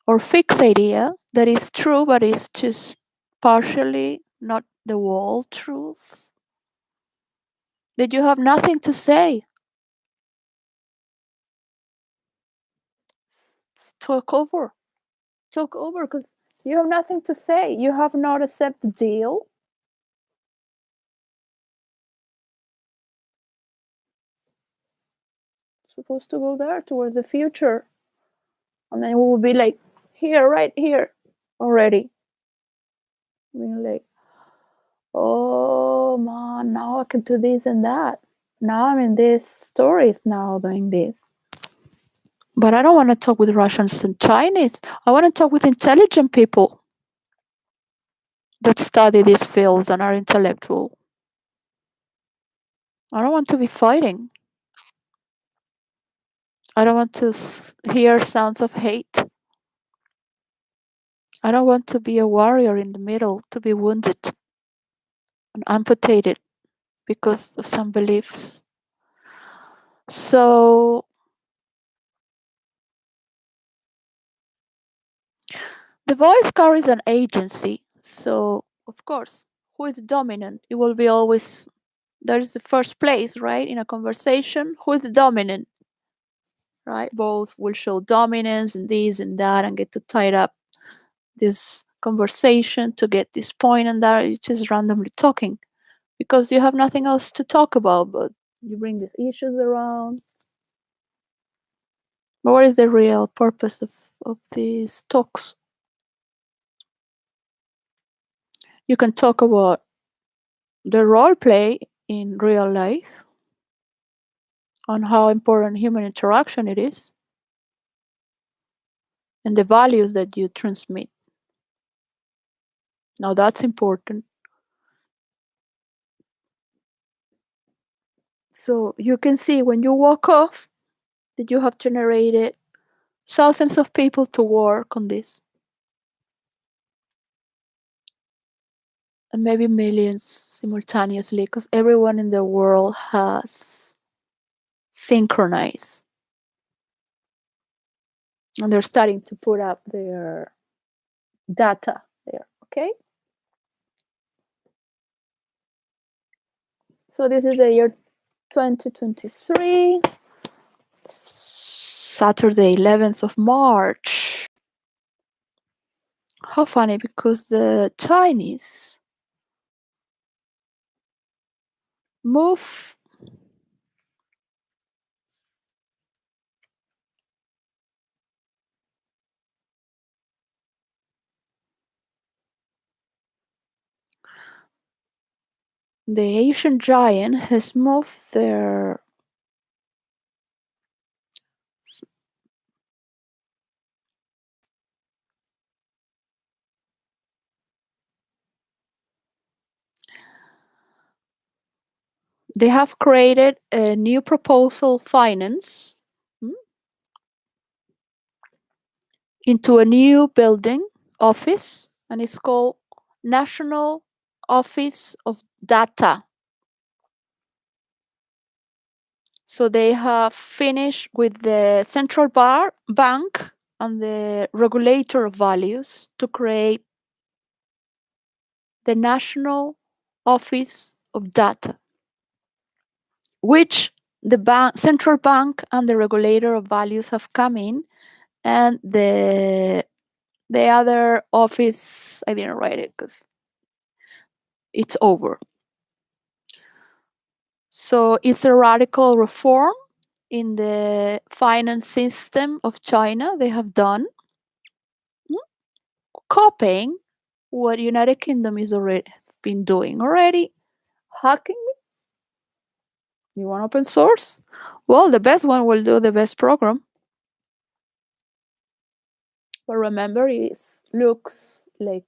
or fixed idea that is true, but is just partially not the whole truth. That you have nothing to say. Talk over. Talk over because you have nothing to say. You have not accepted the deal. Supposed to go there towards the future. And then we will be like, here, right here, already. Being like, oh man, now I can do this and that. Now I'm in this stories now doing this. But I don't want to talk with Russians and Chinese. I want to talk with intelligent people that study these fields and are intellectual. I don't want to be fighting. I don't want to hear sounds of hate. I don't want to be a warrior in the middle, to be wounded and amputated because of some beliefs. So the voice carries an agency. So, of course, who is dominant? It will be always, that is the first place, right? In a conversation, who is dominant, right? Both will show dominance and this and that and get to tie up this conversation to get this point and that. You're just randomly talking because you have nothing else to talk about, but you bring these issues around. But what is the real purpose of these talks? You can talk about the role play in real life, on how important human interaction it is, and the values that you transmit. Now that's important. So you can see when you walk off that you have generated thousands of people to work on this, and maybe millions simultaneously, because everyone in the world has synchronized. And they're starting to put up their data there, okay? So this is the year 2023, Saturday, 11th of March. How funny, because the Chinese move the Asian giant has moved their they have created a new proposal finance into a new building office, and it's called National Office of Data. So they have finished with the central bank and the regulator of values to create the National Office of Data, which the central bank and the regulator of values have come in, and the other office, I didn't write it because it's over. So it's a radical reform in the finance system of China they have done, copying what United Kingdom is already has been doing already. Hacking me? You want open source? Well, the best one will do the best program. But remember, it looks like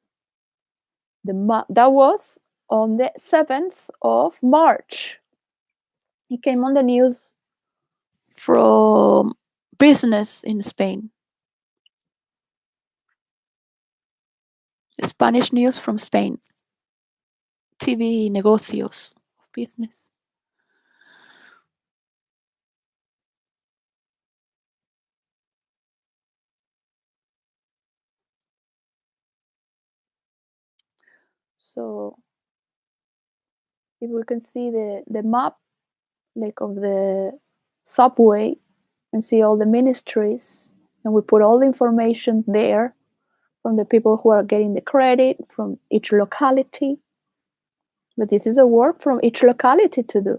that was on the 7th of March. It came on the news from business in Spain. Spanish news from Spain. TV negocios of business. So if we can see the map like of the subway and see all the ministries, and we put all the information there from the people who are getting the credit from each locality. But this is a work from each locality to do.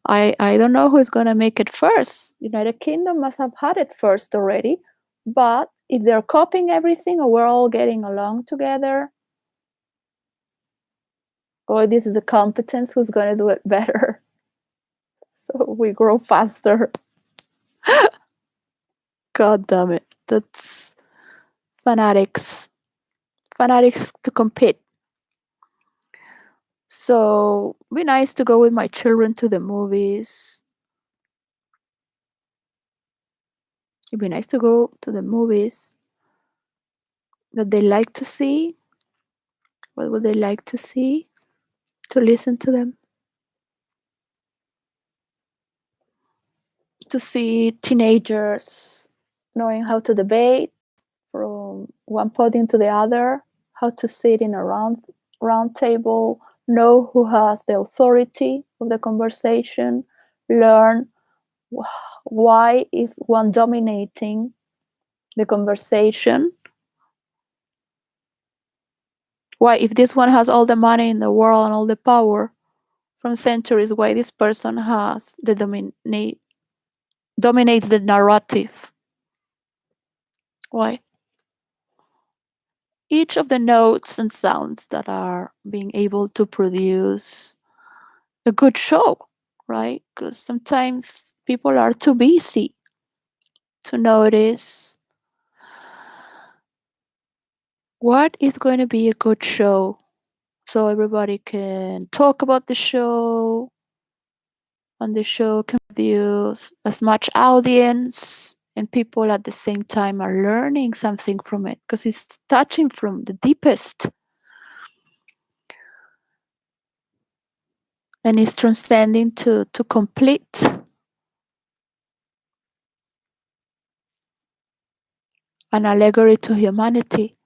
I don't know who's going to make it first. United Kingdom must have had it first already. But if they're copying everything or we're all getting along together, or this is a competence, who's going to do it better? So we grow faster. God damn it. That's fanatics. Fanatics to compete. So it'd be nice to go with my children to the movies. It'd be nice to go to the movies that they like to see. What would they like to see? To listen to them. To see teenagers knowing how to debate from one podium to the other, how to sit in a round table, know who has the authority of the conversation, learn why is one dominating the conversation. Why, if this one has all the money in the world and all the power from centuries, why this person has the dominates the narrative? Why? Each of the notes and sounds that are being able to produce a good show, right? Because sometimes people are too busy to notice what is going to be a good show so everybody can talk about the show and the show can produce as much audience and people at the same time are learning something from it because it's touching from the deepest and it's transcending to complete an allegory to humanity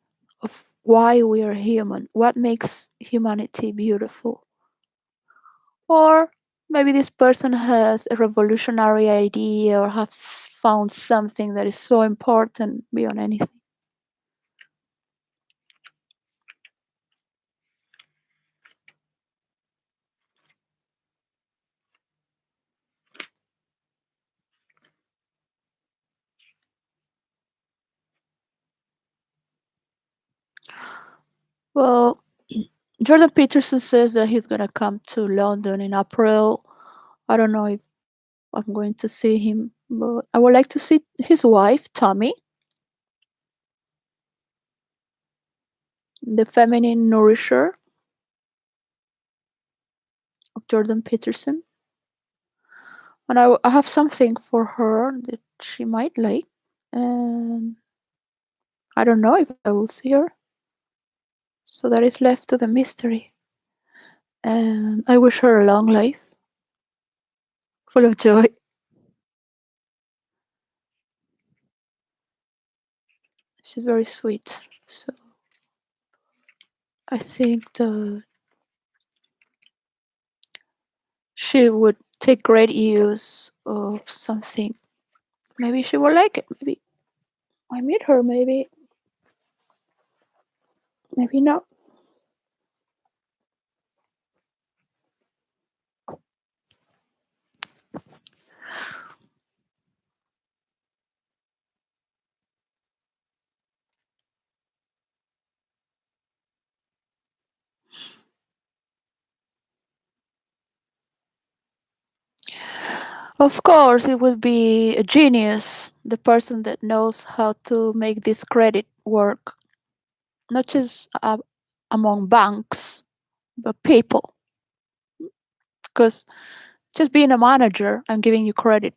of why we are human, what makes humanity beautiful. Or maybe this person has a revolutionary idea or has found something that is so important beyond anything. Well, Jordan Peterson says that he's gonna come to London in April. I don't know if I'm going to see him, but I would like to see his wife, Tommy, the feminine nourisher of Jordan Peterson. And I have something for her that she might like. And I don't know if I will see her. So that is left to the mystery. And I wish her a long life, full of joy. She's very sweet. So I think that she would take great use of something. Maybe she will like it. Maybe I meet her. Maybe not. Of course, it would be a genius, the person that knows how to make this credit work, not just among banks, but people. Because just being a manager, I'm giving you credit.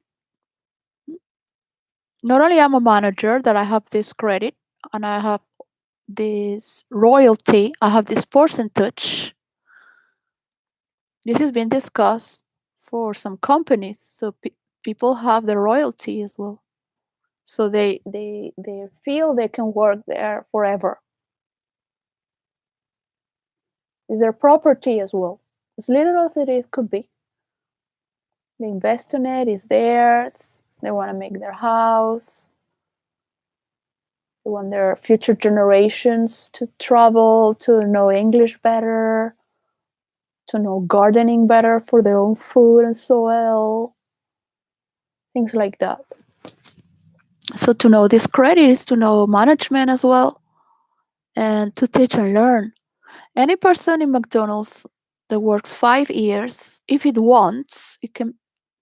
Not only I'm a manager that I have this credit and I have this royalty, I have this percentage. This has been discussed for some companies, so people have the royalty as well. So they feel they can work there forever. It's their property as well, as little as it is could be. They invest in it, it's theirs. They want to make their house. They want their future generations to travel, to know English better, to know gardening better for their own food and soil, things like that. So to know this credit is to know management as well and to teach and learn. Any person in McDonald's that works 5 years, if it wants, it can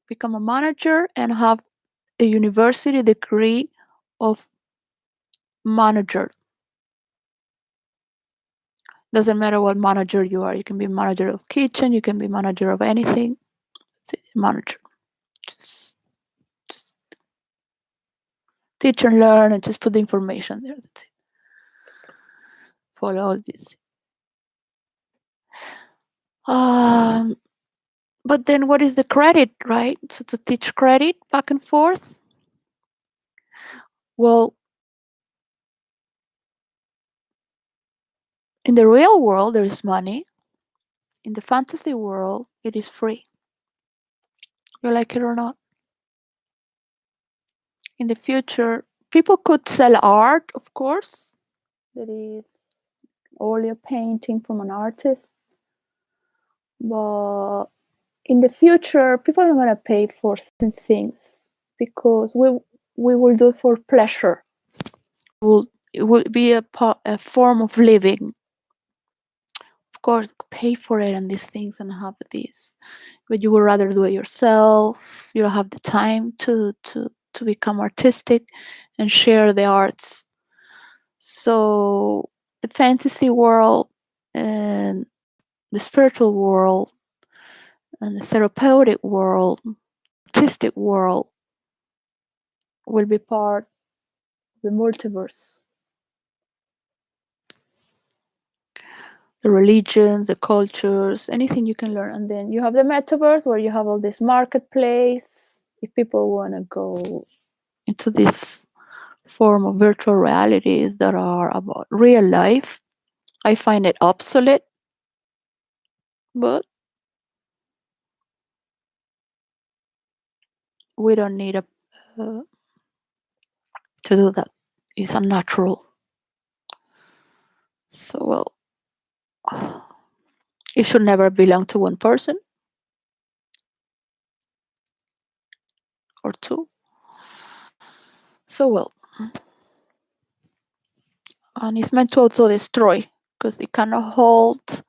become a manager and have a university degree of manager. Doesn't matter what manager you are. You can be manager of kitchen, you can be manager of anything. That's it, manager. Just teach and learn and just put the information there. That's it. Follow all this. Um, but then what is the credit, right? So to teach credit back and forth. Well, in the real world, there is money. In the fantasy world, it is free. You like it or not. In the future, people could sell art, of course. That is only a painting from an artist. But in the future, people are going to pay for certain things because we will do it for pleasure. It will be a form of living. Of course, pay for it and these things and have these, but you would rather do it yourself. You don't have the time to become artistic and share the arts. So the fantasy world and the spiritual world and the therapeutic world, artistic world will be part of the multiverse. The religions, the cultures, anything you can learn. And then you have the metaverse where you have all this marketplace. If people want to go into this form of virtual realities that are about real life, I find it obsolete, but we don't need uh, to do that. It's unnatural. So, well, it should never belong to one person or two. So, well, and it's meant to also destroy because it cannot hold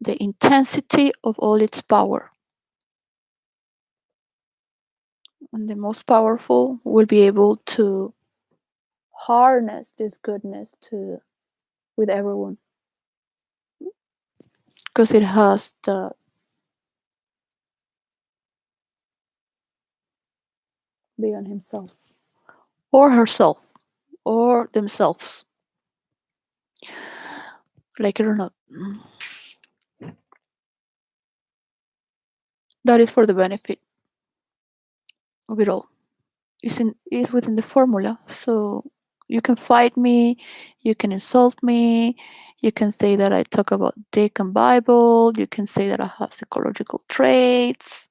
the intensity of all its power. And the most powerful will be able to harness this goodness to with everyone because it has the beyond himself or herself or themselves, like it or not. That is for the benefit of it all. It's within the formula. So you can fight me, you can insult me, you can say that I talk about dick and Bible, you can say that I have psychological traits,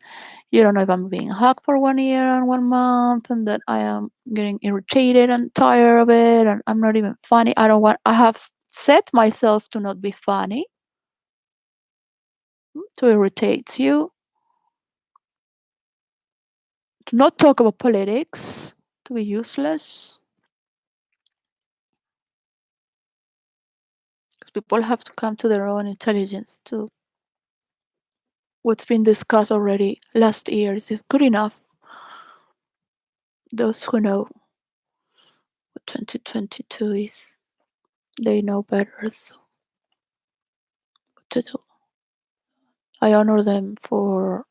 you don't know if I'm being hugged for 1 year and 1 month and that I am getting irritated and tired of it and I'm not even funny. I have set myself to not be funny, to irritate you, to not talk about politics, to be useless. Because people have to come to their own intelligence to what's been discussed already last years is good enough. Those who know what 2022 is, they know better so what to do. I honor them for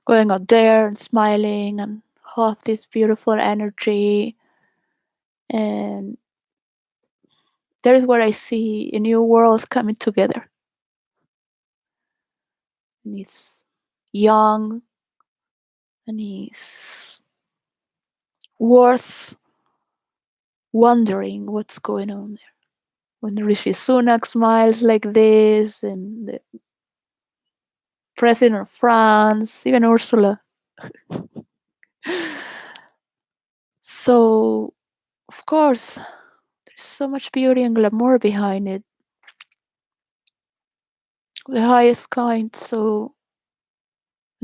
going out there and smiling and have this beautiful energy. And there is where I see a new world coming together. And it's young and it's worth wondering what's going on there. When Rishi Sunak smiles like this, and the president of France, even Ursula. So, of course, there's so much beauty and glamour behind it, the highest kind. So,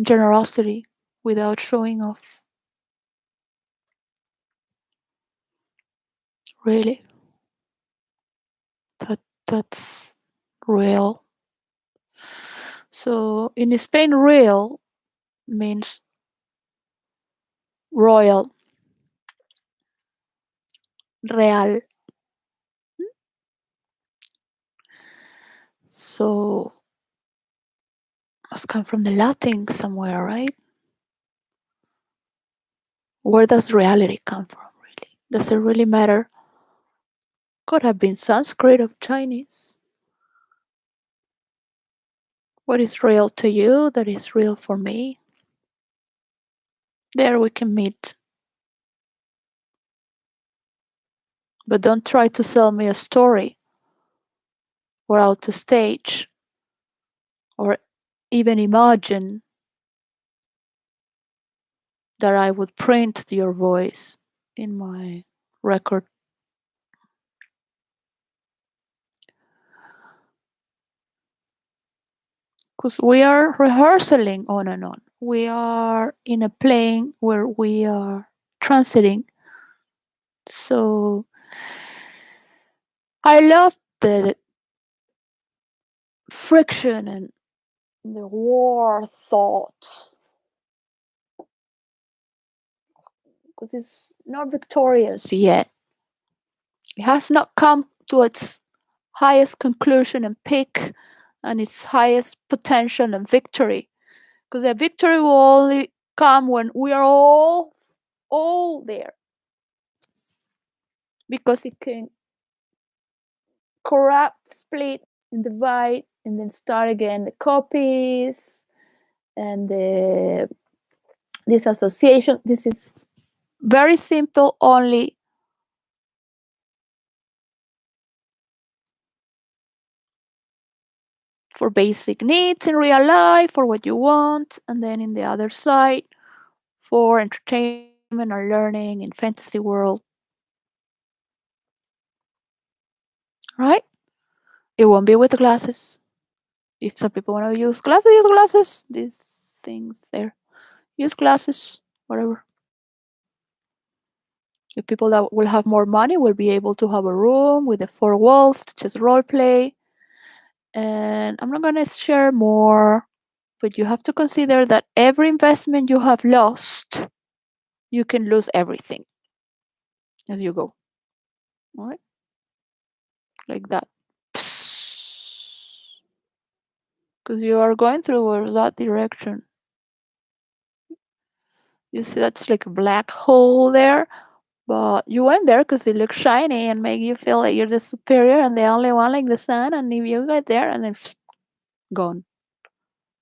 generosity without showing off. Really, that's real. So, in Spain, real means royal, real. So, must come from the Latin somewhere, right? Where does reality come from, really? Does it really matter? Could have been Sanskrit or Chinese. What is real to you that is real for me? There we can meet. But don't try to sell me a story or out to stage or even imagine that I would print your voice in my record. Because we are rehearsing on and on. We are in a plane where we are transiting. So I love the friction and the war thought because it's not victorious yet. It has not come to its highest conclusion and peak and its highest potential and victory. Because the victory will only come when we are all there. Because it can corrupt, split, and divide, and then start again the copies and the this association. This is very simple, only for basic needs in real life, for what you want, and then in the other side, for entertainment or learning in fantasy world, right? It won't be with glasses. If some people want to use glasses, use glasses. These things there, use glasses, whatever. The people that will have more money will be able to have a room with the four walls to just role play. And I'm not going to share more, but you have to consider that every investment you have lost, you can lose everything as you go. All right? Like that. Because you are going towards that direction. You see, that's like a black hole there, but you went there because it looks shiny and make you feel like you're the superior and the only one like the sun. And if you get there and then gone,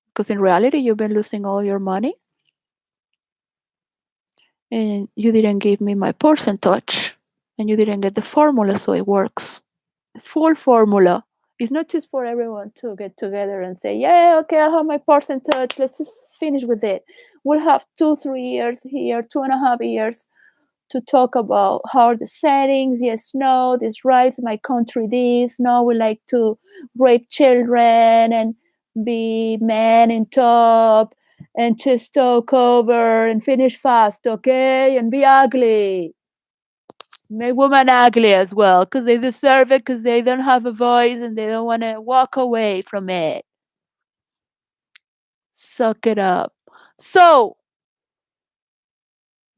because in reality you've been losing all your money and you didn't give me my percentage and you didn't get the formula so it works. The full formula. It's not just for everyone to get together and say, yeah, okay, I have my percentage. Let's just finish with it. We'll have 2, 3 years here, 2.5 years to talk about how are the settings. Yes, no, this rights, my country, this. No, we like to rape children and be men in top and just talk over and finish fast, okay? And be ugly. Make women ugly as well because they deserve it because they don't have a voice and they don't want to walk away from it. Suck it up. So,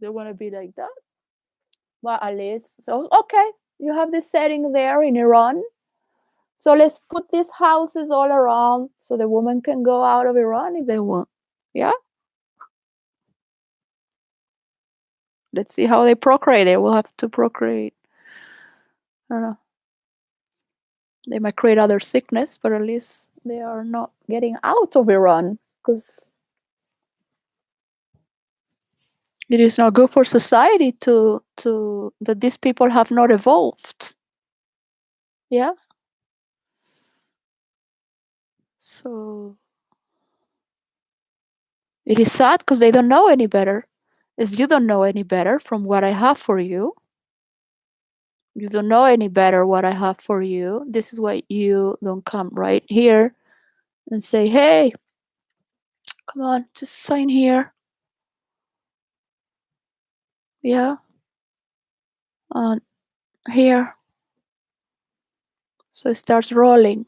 they want to be like that? Well, at least. So, okay, you have this setting there in Iran. So let's put these houses all around so the woman can go out of Iran if they want. Yeah? Let's see how they procreate. They will have to procreate. I don't know. They might create other sickness, but at least they are not getting out of Iran because it is not good for society to that these people have not evolved. Yeah. So it is sad because they don't know any better. As you don't know any better from what I have for you. You don't know any better what I have for you. This is why you don't come right here and say, hey, come on, just sign here. Yeah. On here. So it starts rolling.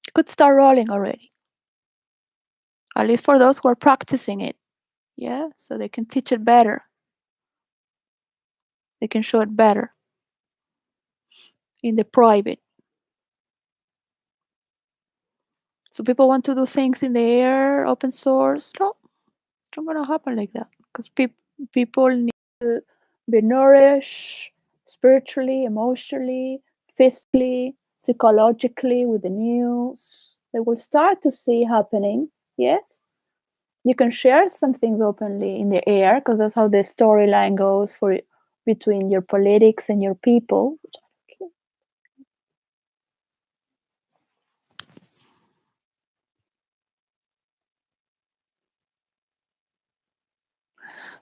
You could start rolling already. At least for those who are practicing it. Yeah. So they can teach it better. They can show it better in the private. So people want to do things in the air, open source. No, it's not gonna happen like that. Because people need to be nourished spiritually, emotionally, physically, psychologically with the news. They will start to see happening. Yes. You can share some things openly in the air because that's how the storyline goes for between your politics and your people.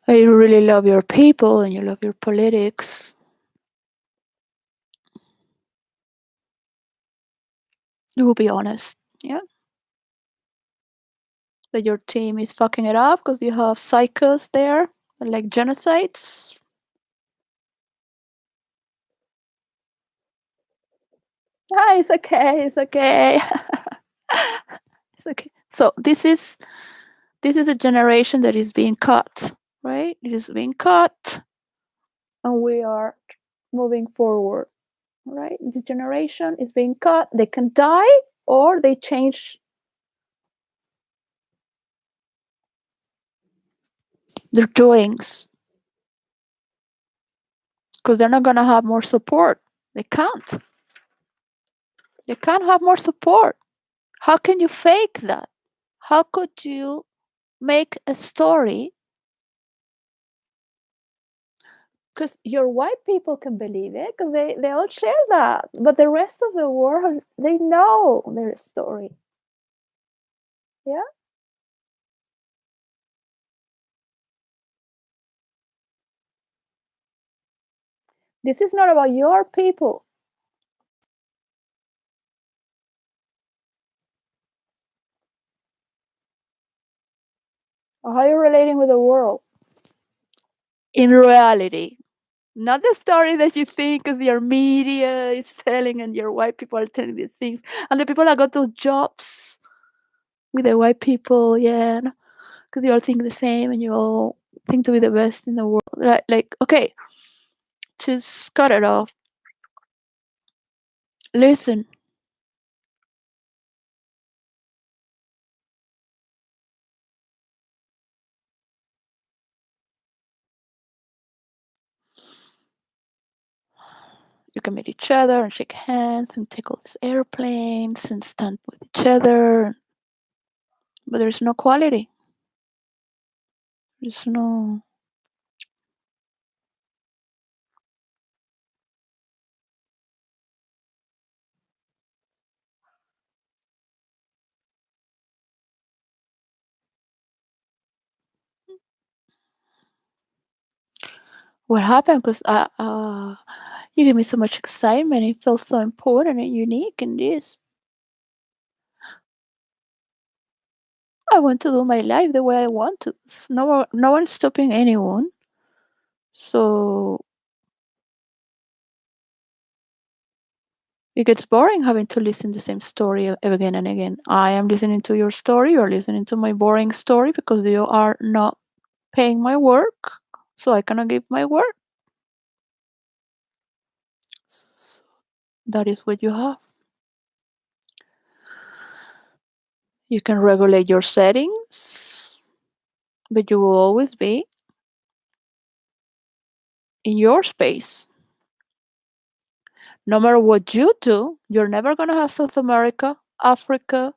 You really love your people and you love your politics. You will be honest. Yeah. That your team is fucking it up because you have psychos there, like genocides. Ah, it's okay. It's okay. It's okay. So this is a generation that is being cut, right? It is being cut, and we are moving forward, right? This generation is being cut. They can die or they change their doings because they're not gonna have more support. They can't. They can't have more support. How can you fake that? How could you make a story? Because your white people can believe it because they all share that. But the rest of the world, they know their story. Yeah? This is not about your people. Or how you're relating with the world. In reality. Not the story that you think because your media is telling and your white people are telling these things. And the people that got those jobs with the white people, yeah, because you all think the same and you all think to be the best in the world. Like, okay, just cut it off. Listen, you can meet each other and shake hands and take all these airplanes and stand with each other, but there's no quality. There's no. What happened? Because you give me so much excitement. It feels so important and unique in this. I want to do my life the way I want to. No one's stopping anyone. So it gets boring having to listen the same story again and again. I am listening to your story. You're listening to my boring story because you are not paying my work. So I cannot give my work. That is what you have. You can regulate your settings, but you will always be in your space. No matter what you do, you're never going to have South America, Africa,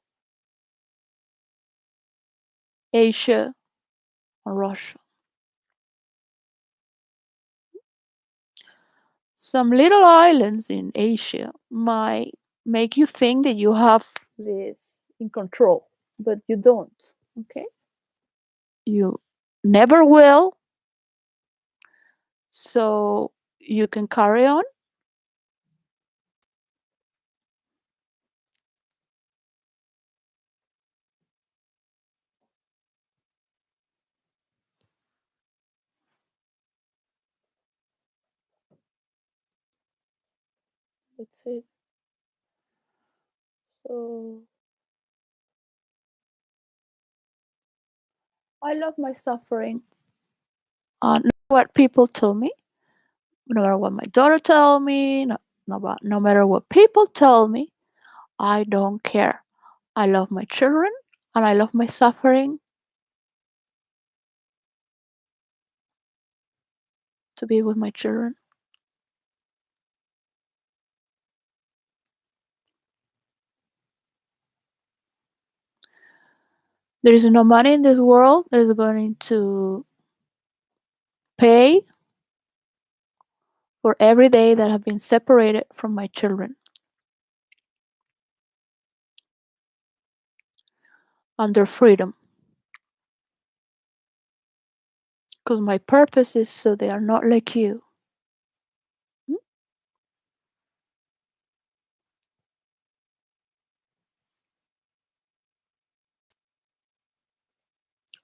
Asia, or Russia. Some little islands in Asia might make you think that you have this in control, but you don't. Okay? You never will. So you can carry on. That's it. So I love my suffering. No what people tell me, no matter what my daughter tell me, no matter what people tell me, I don't care. I love my children and I love my suffering to be with my children. There is no money in this world that is going to pay for every day that I've been separated from my children and their freedom. Because my purpose is so they are not like you. Hmm?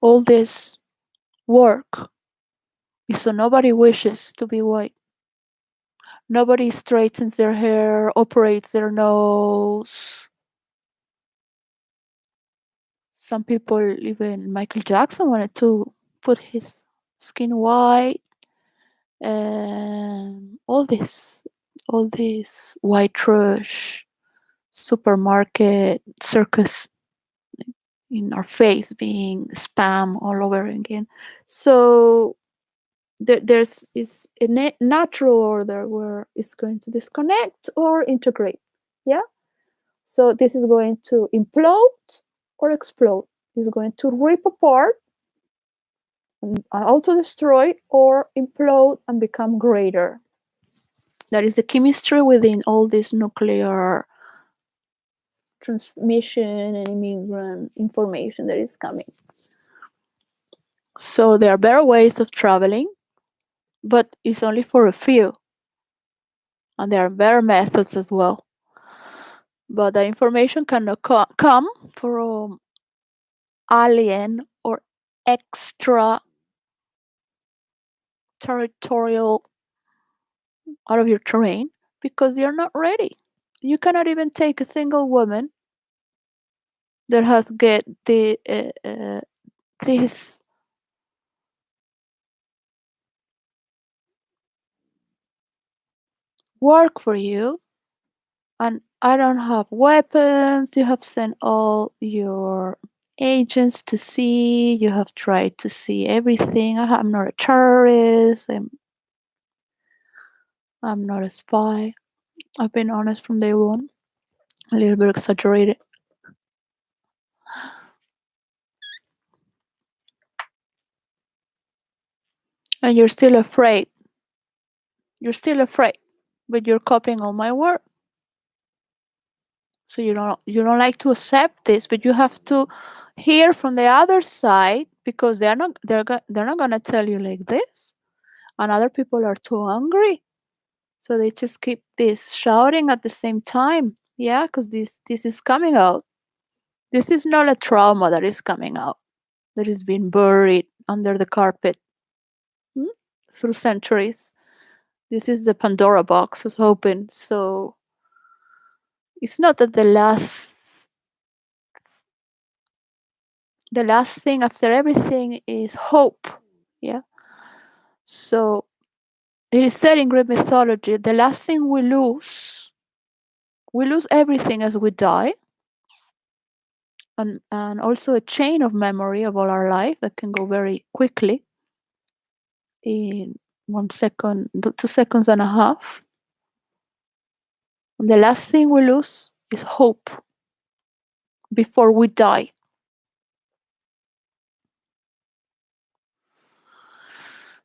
All this work is so nobody wishes to be white. Nobody straightens their hair, operates their nose. Some people, even Michael Jackson, wanted to put his skin white, and all this white trash, supermarket circus in our face being spam all over again. So there's is a natural order where it's going to disconnect or integrate. Yeah. So this is going to implode or explode. It's going to rip apart and auto destroy or implode and become greater. That is the chemistry within all this nuclear transmission and immigrant information that is coming. So there are better ways of traveling, but it's only for a few. And there are better methods as well. But the information cannot come from alien or extra territorial out of your terrain because you're not ready. You cannot even take a single woman that has get this work for you, and I don't have weapons. You have sent all your agents to see. You have tried to see everything. I'm not a terrorist. I'm not a spy. I've been honest from day one. A little bit exaggerated. And you're still afraid. You're still afraid, but you're copying all my work. So you don't like to accept this, but you have to hear from the other side because they're not gonna tell you like this, and other people are too hungry, so they just keep this shouting at the same time. Yeah, because this is coming out. This is not a trauma that is coming out. That is being buried under the carpet hmm, through centuries. This is the Pandora box is open. So it's not that the last thing after everything is hope. Yeah. So it is said in Greek mythology, the last thing we lose We lose everything as we die, and also a chain of memory of all our life that can go very quickly in 1 second, 2 seconds and a half. And the last thing we lose is hope before we die.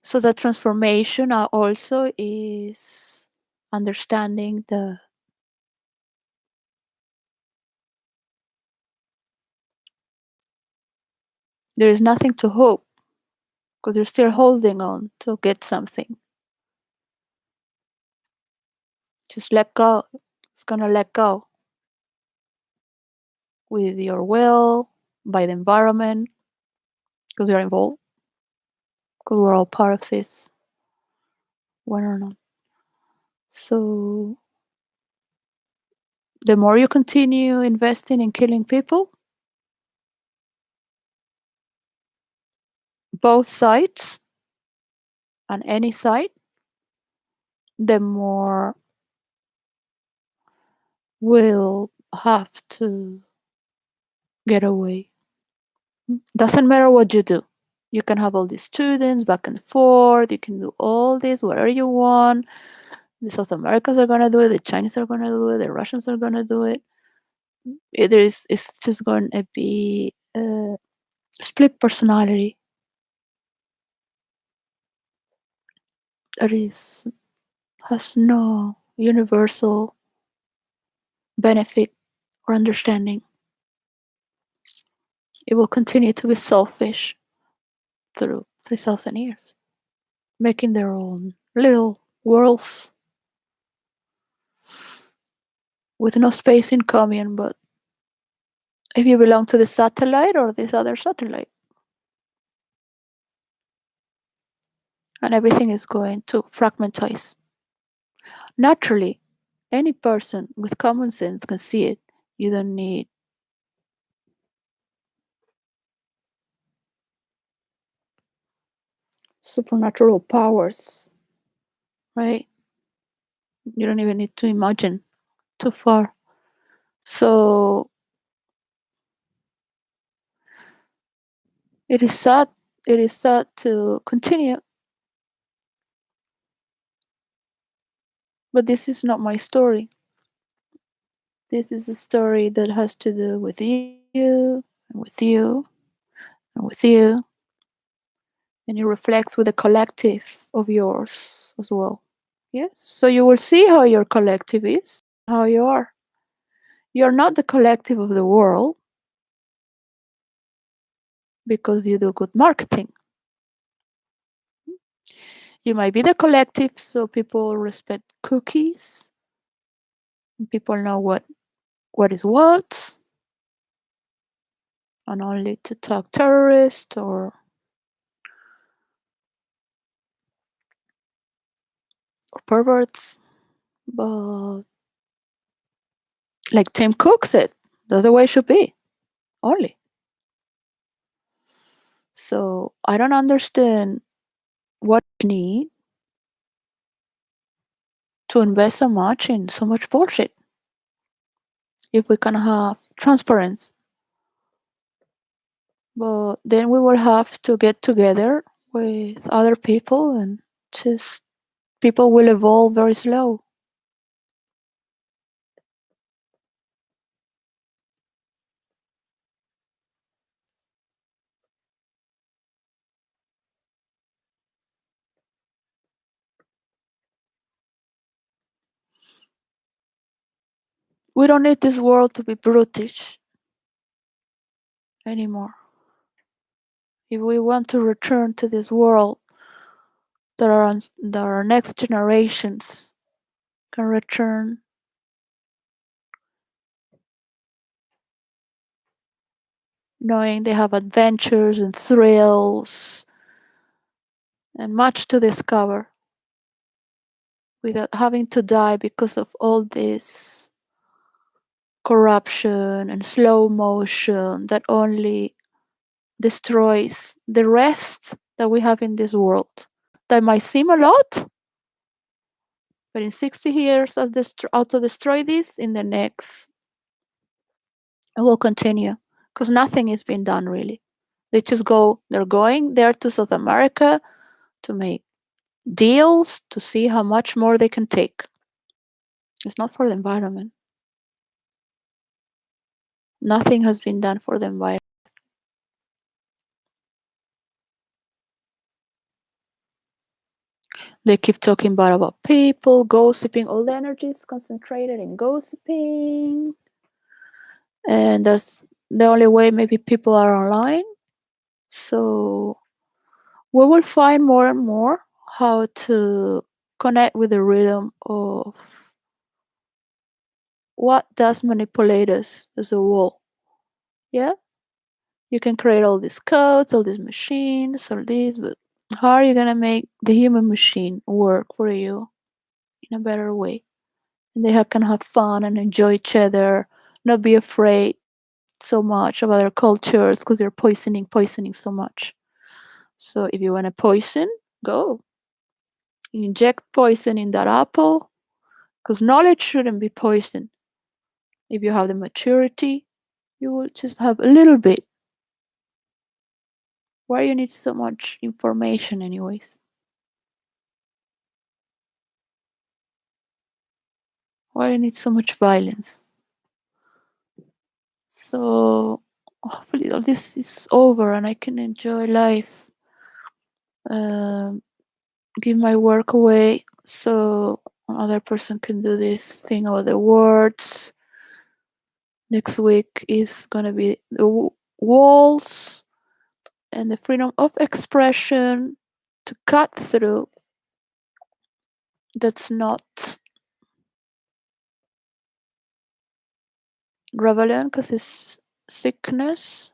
So the transformation also is understanding there is nothing to hope because you're still holding on to get something. Just let go. It's gonna let go with your will, by the environment, because you're involved, because we're all part of this, one or not. So the more you continue investing in killing people, both sides and any side, the more will have to get away. Doesn't matter what you do. You can have all these students back and forth. You can do all this, whatever you want. The South Americans are gonna do it. The Chinese are gonna do it. The Russians are gonna do it. It's just going to be a split personality that is has no universal benefit or understanding. It will continue to be selfish through 3,000 years, making their own little worlds with no space in common. But if you belong to this satellite or this other satellite, and everything is going to fragmentize. Naturally, any person with common sense can see it. You don't need supernatural powers, right? You don't even need to imagine too far. So it is sad. It is sad to continue, but this is not my story. This is a story that has to do with you and with you and with you, and it reflects with the collective of yours as well. Yes. So you will see how your collective is, how you are. You're not the collective of the world because you do good marketing. You might be the collective so people respect cookies, people know what is what, and only to talk terrorist or perverts. But like Tim Cook said, that's the way it should be. Only. So I don't understand what you need to invest so much in so much bullshit if we can have transparency. But then we will have to get together with other people and just people will evolve very slow. We don't need this world to be brutish anymore. If we want to return to this world that our next generations can return knowing they have adventures and thrills and much to discover without having to die because of all this corruption and slow motion that only destroys the rest that we have in this world. That might seem a lot, But in 60 years, as auto destroy this, in the next, it will continue because nothing is being done really. They're going there to South America to make deals to see how much more they can take. It's not for the environment. Nothing has been done for the environment. They keep talking about people, gossiping. All the energy is concentrated in gossiping. And that's the only way maybe people are online. So we will find more and more how to connect with the rhythm of what does manipulate us as a whole. Yeah? You can create all these codes, all these machines, all these, but how are you gonna make the human machine work for you in a better way? And they can have fun and enjoy each other, not be afraid so much of other cultures because they're poisoning so much. So if you want to poison, go inject poison in that apple because knowledge shouldn't be poison. If you have the maturity, you will just have a little bit. Why you need so much information, anyways? Why you need so much violence? So hopefully all this is over and I can enjoy life. Um, give my work away so another person can do this thing about the words. Next week is gonna be the walls and the freedom of expression to cut through. That's not rebellion because it's sickness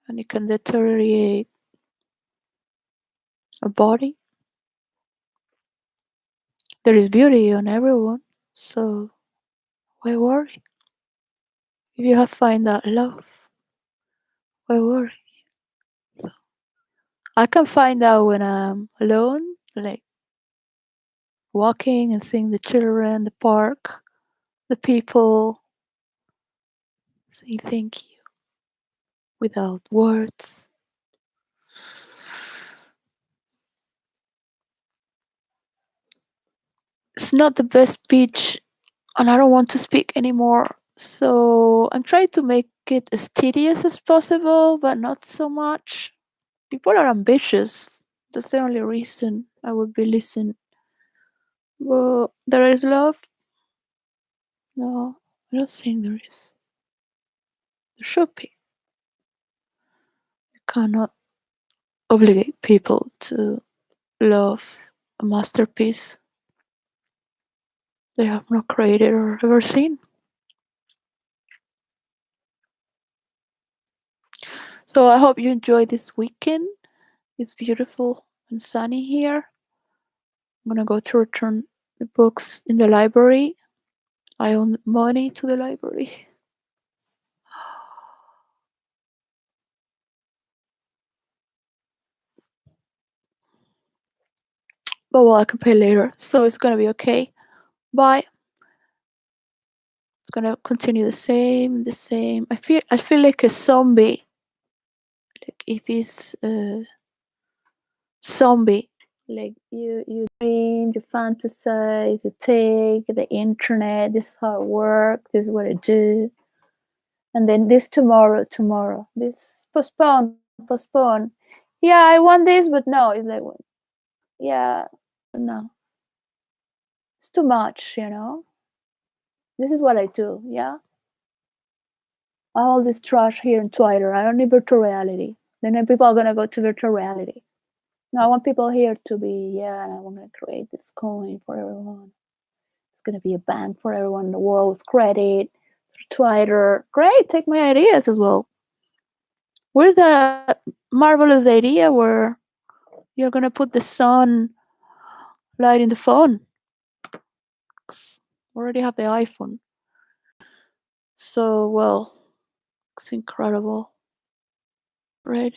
and it can deteriorate a body. There is beauty on everyone, so why worry? If you have find that love, why worry? I can find out when I'm alone, like walking and seeing the children, the park, the people, say thank you without words. It's not the best speech, and I don't want to speak anymore. So I'm trying to make it as tedious as possible, but not so much. People are ambitious. That's the only reason I would be listening. Well, there is love? No, I don't think there is. There should be. You cannot obligate people to love a masterpiece they have not created or ever seen. So I hope you enjoy this weekend. It's beautiful and sunny here. I'm gonna go to return the books in the library. I owe money to the library. But well, I can pay later, so it's gonna be okay. Bye. It's gonna continue the same. I feel like a zombie. Like if it's a zombie. Like you dream, you fantasize, you take the internet, this is how it works, this is what I do. And then this tomorrow. This postpone. Yeah, I want this, but no, it's like yeah, no. It's too much. This is what I do, yeah. All this trash here in Twitter. I don't need virtual reality. Then people are gonna go to virtual reality. No, I want people here to be, yeah, and I want to create this coin for everyone. It's gonna be a bank for everyone in the world with credit, Twitter. Great, take my ideas as well. Where's that marvelous idea where you're gonna put the sun light in the phone? We already have the iPhone. So well, it's incredible. Right?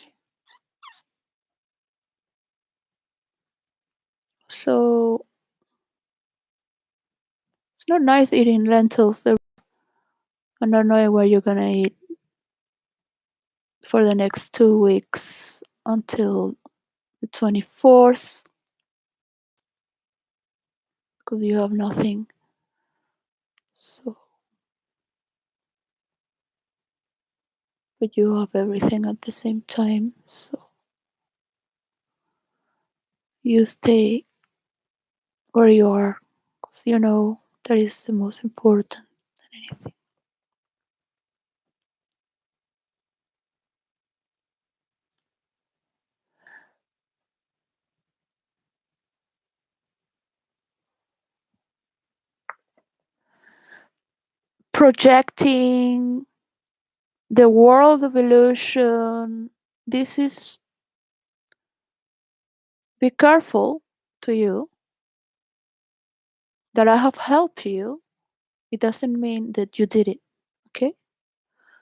So it's not nice eating lentils and not knowing what you're gonna eat for the next 2 weeks until the 24th because you have nothing. So, but you have everything at the same time. So you stay where you are because you know that is the most important than anything. Projecting the world of illusion. This is be careful to you that I have helped you. It doesn't mean that you did it. Okay?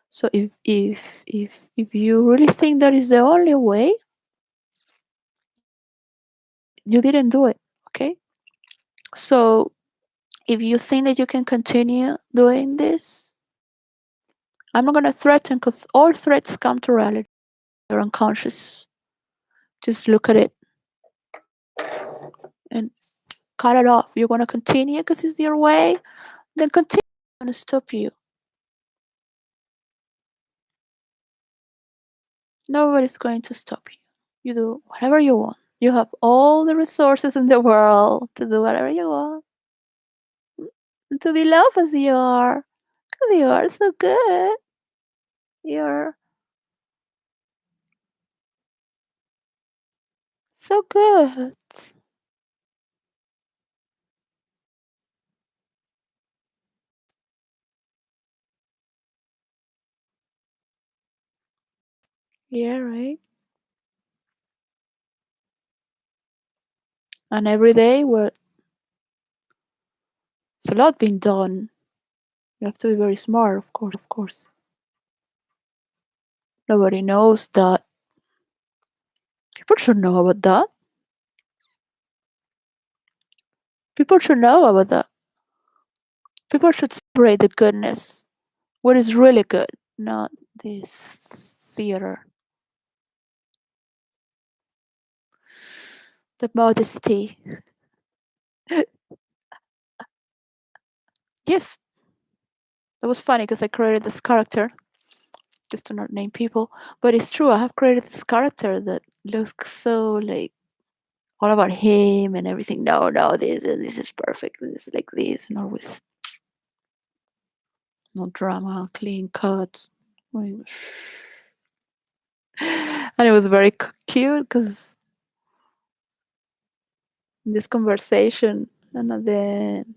So if you really think that is the only way, you didn't do it. Okay? So if you think that you can continue doing this, I'm not gonna threaten because all threats come to reality. You're unconscious. Just look at it and cut it off. You wanna continue because it's your way, then continue. I'm gonna stop you. Nobody's going to stop you. You do whatever you want. You have all the resources in the world to do whatever you want. And to be loved as you are. Because you are so good. You're so good. Yeah, right. And every day, well, it's a lot being done. You have to be very smart, of course. Nobody knows that. People should know about that. People should know about that. People should celebrate the goodness. What is really good, not this theater. The modesty. Yes, that was funny because I created this character, just to not name people. But it's true, I have created this character that looks so like all about him and everything. No, no, this is perfect. This is like this, and always no drama, clean cut. And it was very cute because this conversation, and then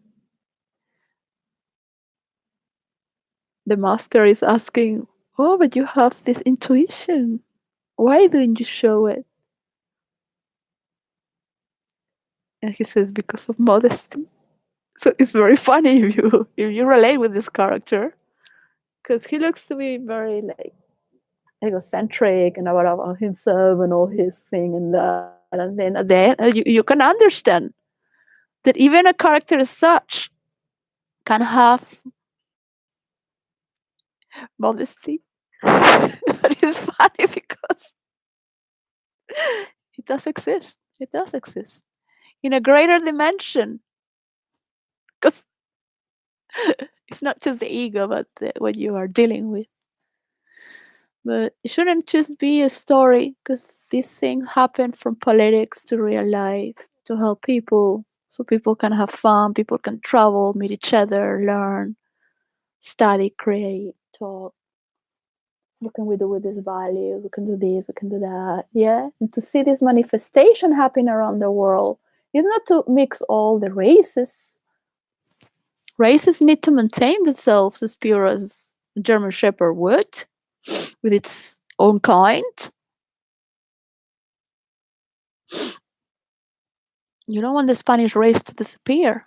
the master is asking, "Oh, but you have this intuition. Why didn't you show it?" And he says, "Because of modesty." So it's very funny if you relate with this character, because he looks to be very like egocentric and about himself and all his thing and that. And then at the end, you can understand that even a character as such can have modesty. But it's funny because it does exist. It does exist in a greater dimension because it's not just the ego, but what you are dealing with. But it shouldn't just be a story because this thing happened from politics to real life to help people so people can have fun, people can travel, meet each other, learn, study, create, talk. What can we do with this value? We can do this, we can do that. Yeah. And to see this manifestation happen around the world is not to mix all the races. Races need to maintain themselves as pure as a German Shepherd would, with its own kind. You don't want the Spanish race to disappear.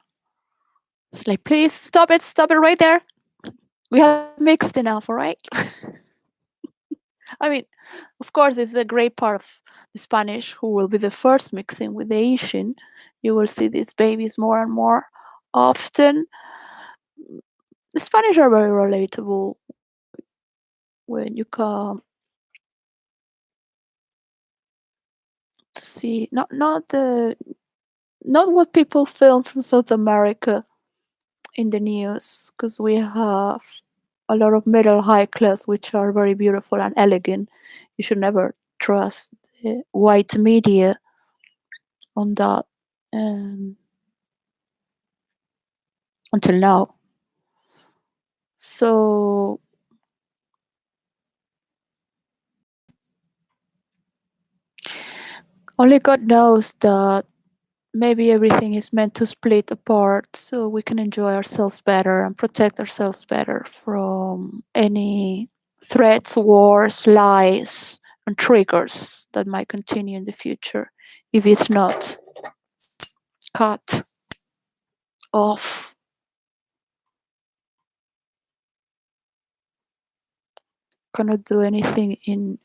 It's like, please stop it right there. We have mixed enough, all right? I mean, of course, it's a great part of the Spanish who will be the first mixing with the Asian, You will see these babies more and more often. The Spanish are very relatable when you come to see not what people film from South America in the news, because we have a lot of middle high class which are very beautiful and elegant. You should never trust the white media on that. um, until now. So only God knows that maybe everything is meant to split apart so we can enjoy ourselves better and protect ourselves better from any threats, wars, lies, and triggers that might continue in the future if it's not cut off. Cannot do anything in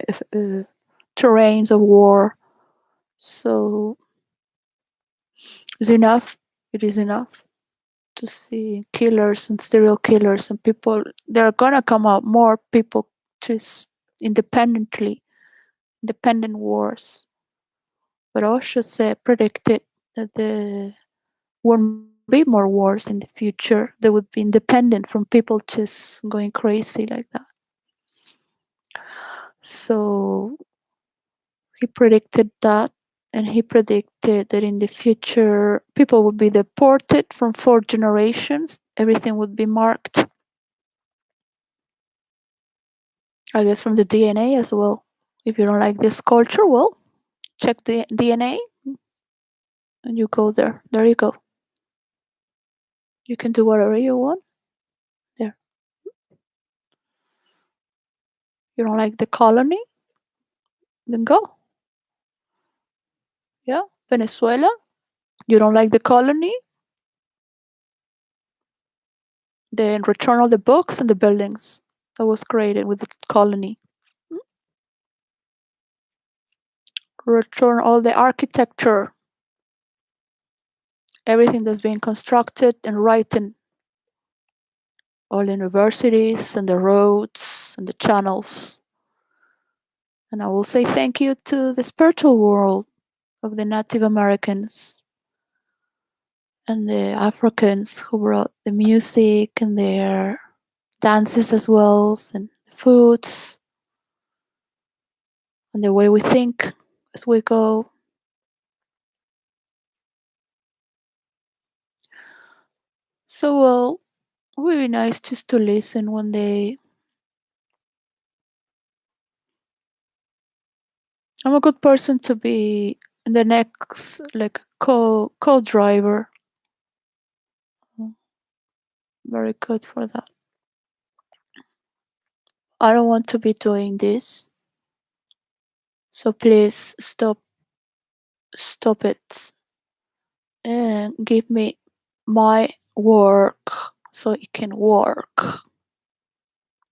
terrains of war. So it's enough. It is enough to see killers and serial killers and people. There are gonna come out more people just independently, independent wars. But Osho said predicted that there won't be more wars in the future. They would be independent from people just going crazy like that. So he predicted that, and he predicted that in the future people would be deported from 4 generations. Everything would be marked, I guess, from the DNA as well. If you don't like this culture, well, check the DNA and you go there. There you go. You can do whatever you want there. You don't like the colony? Then go. Yeah. Venezuela? You don't like the colony? Then return all the books and the buildings that was created with the colony. Mm. Return all the architecture, everything that's being constructed and written, all the universities and the roads and the channels. And I will say thank you to the spiritual world of the Native Americans and the Africans who brought the music and their dances as well, and foods, and the way we think as we go. So, well, it would be nice just to listen one day. I'm a good person to be in the next, like, co-driver. Very good for that. I don't want to be doing this, so please stop it and give me my work so it can work.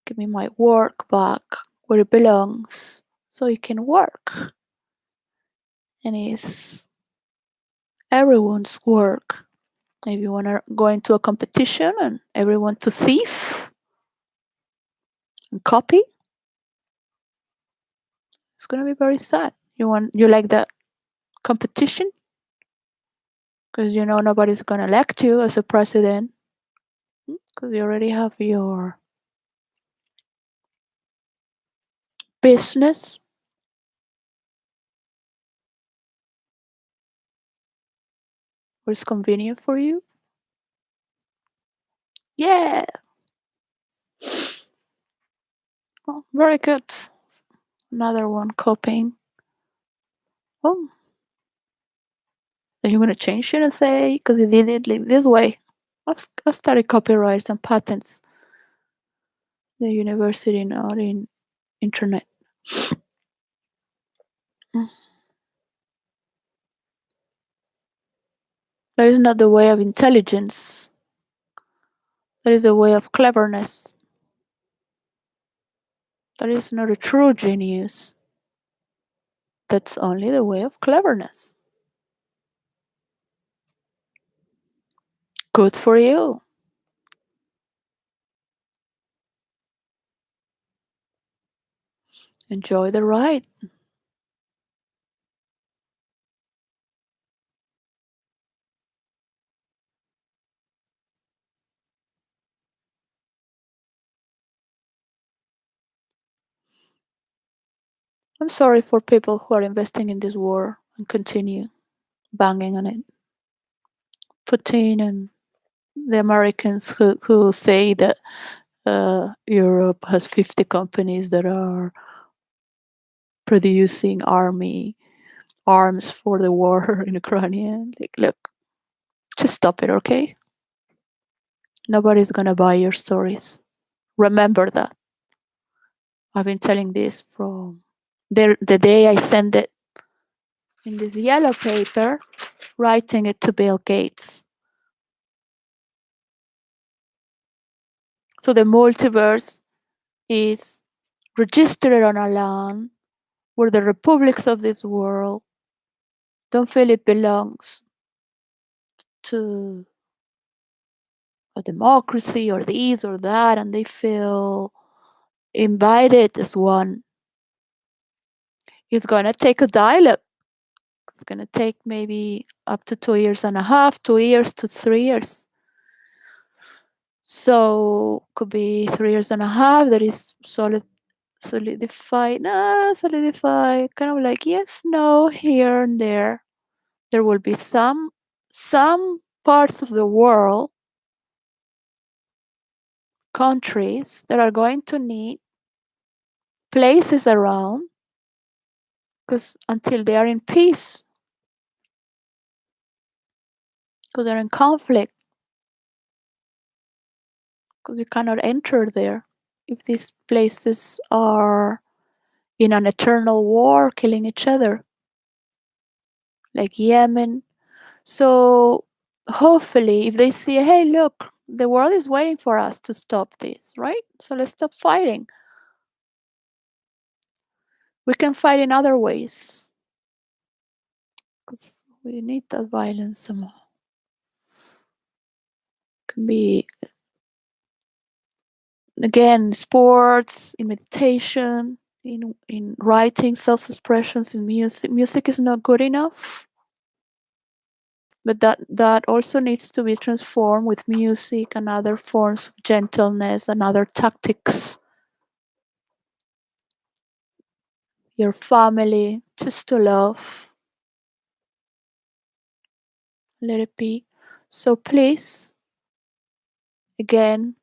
Give me my work back where it belongs so it can work. And it's everyone's work. If you want to go into a competition and everyone to thief and copy, it's gonna be very sad. You like that competition because you know nobody's gonna elect you as a president because you already have your business. Or it's convenient for you. Yeah. Oh, very good. Another one copying. Oh, then you're gonna change it and say because you did it like this way. I've studied copyrights and patents. The university, not in internet. Mm. That is not the way of intelligence. That is the way of cleverness. That is not a true genius. That's only the way of cleverness. Good for you. Enjoy the ride. I'm sorry for people who are investing in this war and continue banging on it. Putin and the Americans who say that Europe has 50 companies that are producing arms for the war in Ukraine. Like, look, just stop it, okay? Nobody's gonna buy your stories. Remember that. I've been telling this from the day I sent it in this yellow paper, writing it to Bill Gates. So the multiverse is registered on a land where the republics of this world don't feel it belongs to a democracy or this or that, and they feel invited as one. It's gonna take a dialogue. It's gonna take maybe up to 2 years and a half, 2 years to 3 years. So could be 3 years and a half. That is solidify, solidify, kind of like yes, no, here and there. There will be some parts of the world, countries that are going to need places around because until they are in peace, because they're in conflict, because you cannot enter there. If these places are in an eternal war, killing each other, like Yemen. So hopefully, if they see, hey, look, the world is waiting for us to stop this, right? So let's stop fighting. We can fight in other ways because we need that violence somehow. Can be again sports, in meditation, in writing, self-expressions, in music. Music is not good enough, but that also needs to be transformed with music and other forms of gentleness and other tactics. Your family, just to love, let it be. So please, again,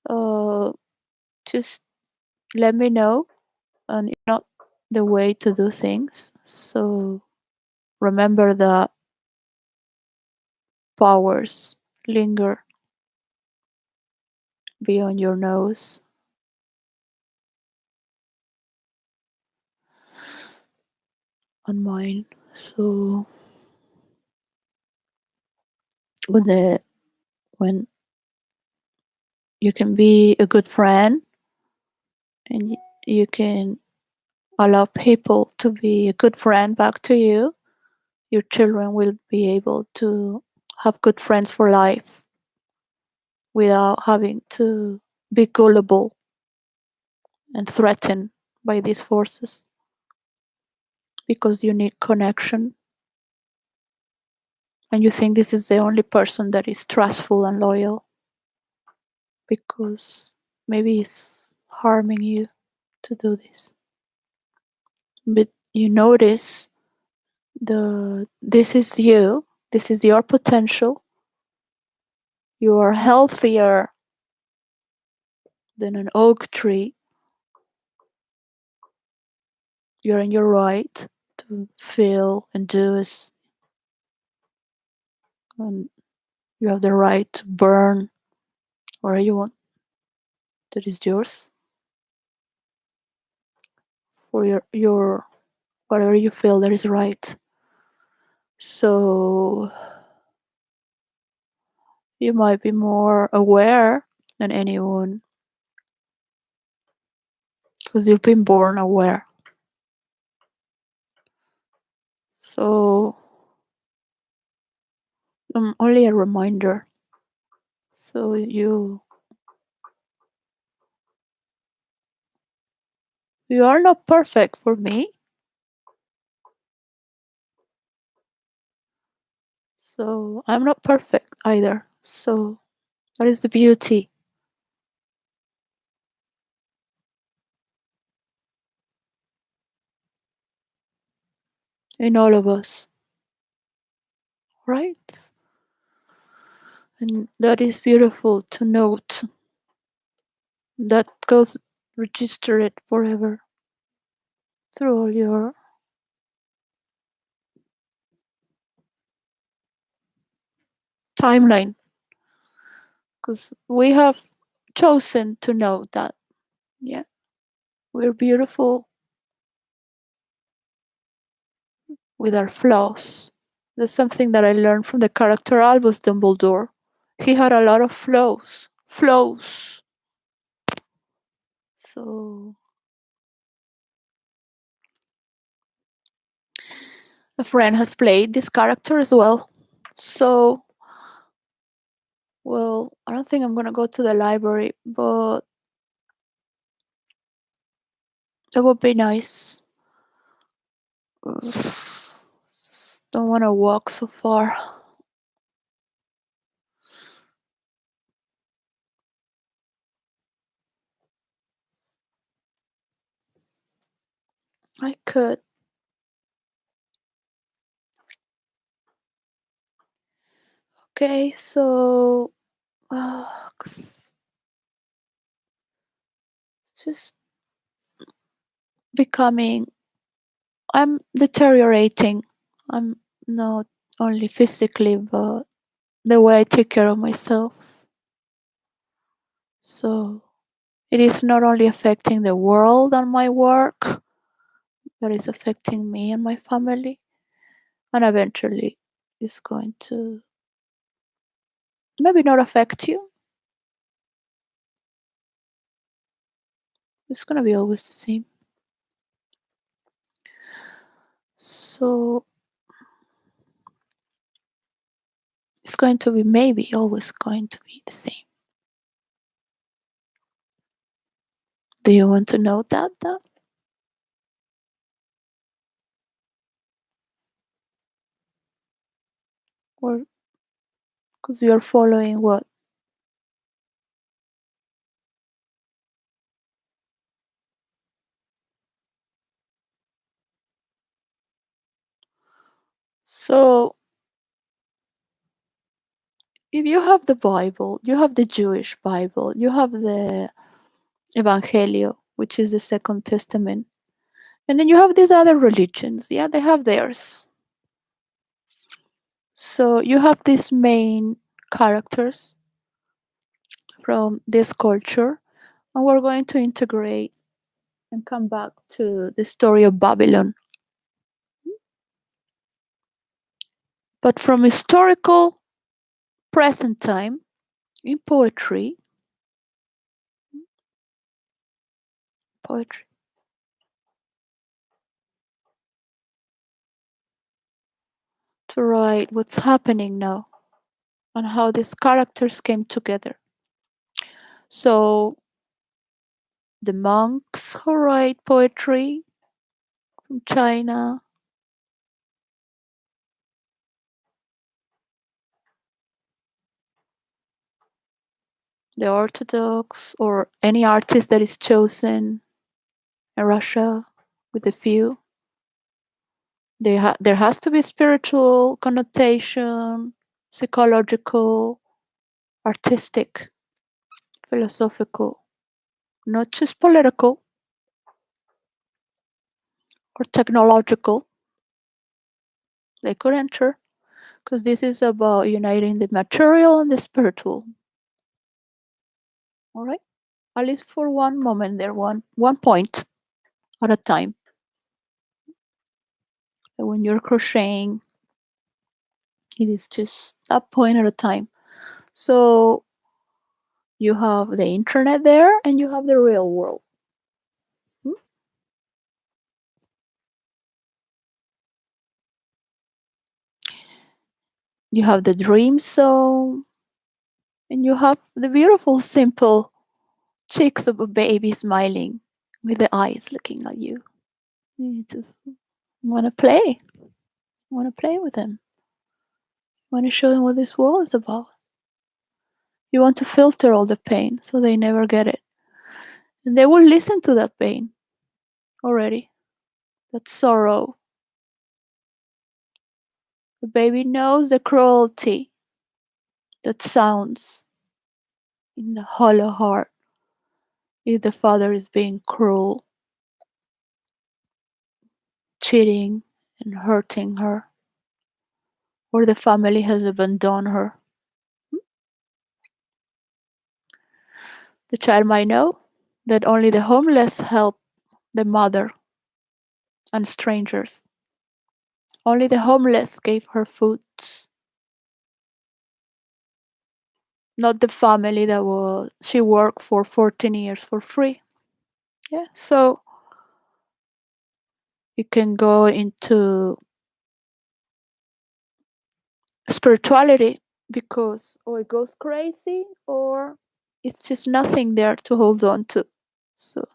uh, just let me know, and it's not the way to do things. So remember that powers linger beyond your nose. On mine. So when you can be a good friend and you can allow people to be a good friend back to you, your children will be able to have good friends for life without having to be gullible and threatened by these forces, because you need connection and you think this is the only person that is trustful and loyal, because maybe it's harming you to do this. But you notice this is you, this is your potential. You are healthier than an oak tree. You're in your right to feel and do as, and you have the right to burn whatever you want. That is yours for your whatever you feel that is right. So you might be more aware than anyone because you've been born aware. So Only a reminder. So you are not perfect for me. So I'm not perfect either. So that is the beauty in all of us, right? And that is beautiful to note. That goes register it forever through all your timeline. Because we have chosen to know that, yeah, we're beautiful with our flaws. That's something that I learned from the character Albus Dumbledore. He had a lot of flaws. Flaws. So a friend has played this character as well. So, well, I don't think I'm gonna go to the library, but that would be nice. Just don't want to walk so far. I could. Okay, so it's just becoming. I'm deteriorating. I'm not only physically, but the way I take care of myself. So it is not only affecting the world and my work, but it's affecting me and my family. And eventually, it's going to maybe not affect you. It's going to be always the same. So it's going to be maybe always going to be the same. Do you want to know that? Or because you're following what? So if you have the Bible, you have the Jewish Bible, you have the Evangelio, which is the Second Testament, and then you have these other religions. Yeah, they have theirs. So you have these main characters from this culture, and we're going to integrate and come back to the story of Babylon. But from historical present time in poetry, to write what's happening now and how these characters came together. So the monks who write poetry from China, the Orthodox, or any artist that is chosen in Russia with a few. There has to be spiritual connotation, psychological, artistic, philosophical, not just political or technological. They could enter because this is about uniting the material and the spiritual. All right, at least for one moment there, one point at a time. And when you're crocheting, it is just a point at a time. So you have the internet there, and you have the real world. Hmm? You have the dream zone, and you have the beautiful, simple cheeks of a baby smiling with the eyes looking at you. You just want to play. You want to play with them. You want to show them what this world is about. You want to filter all the pain so they never get it. And they will listen to that pain already, that sorrow. The baby knows the cruelty that sounds in the hollow heart if the father is being cruel, cheating, and hurting her, or the family has abandoned her. The child might know that only the homeless help the mother and strangers. Only the homeless gave her food, not the family that was she worked for 14 years for free. Yeah, so it can go into spirituality because or it goes crazy or it's just nothing there to hold on to. So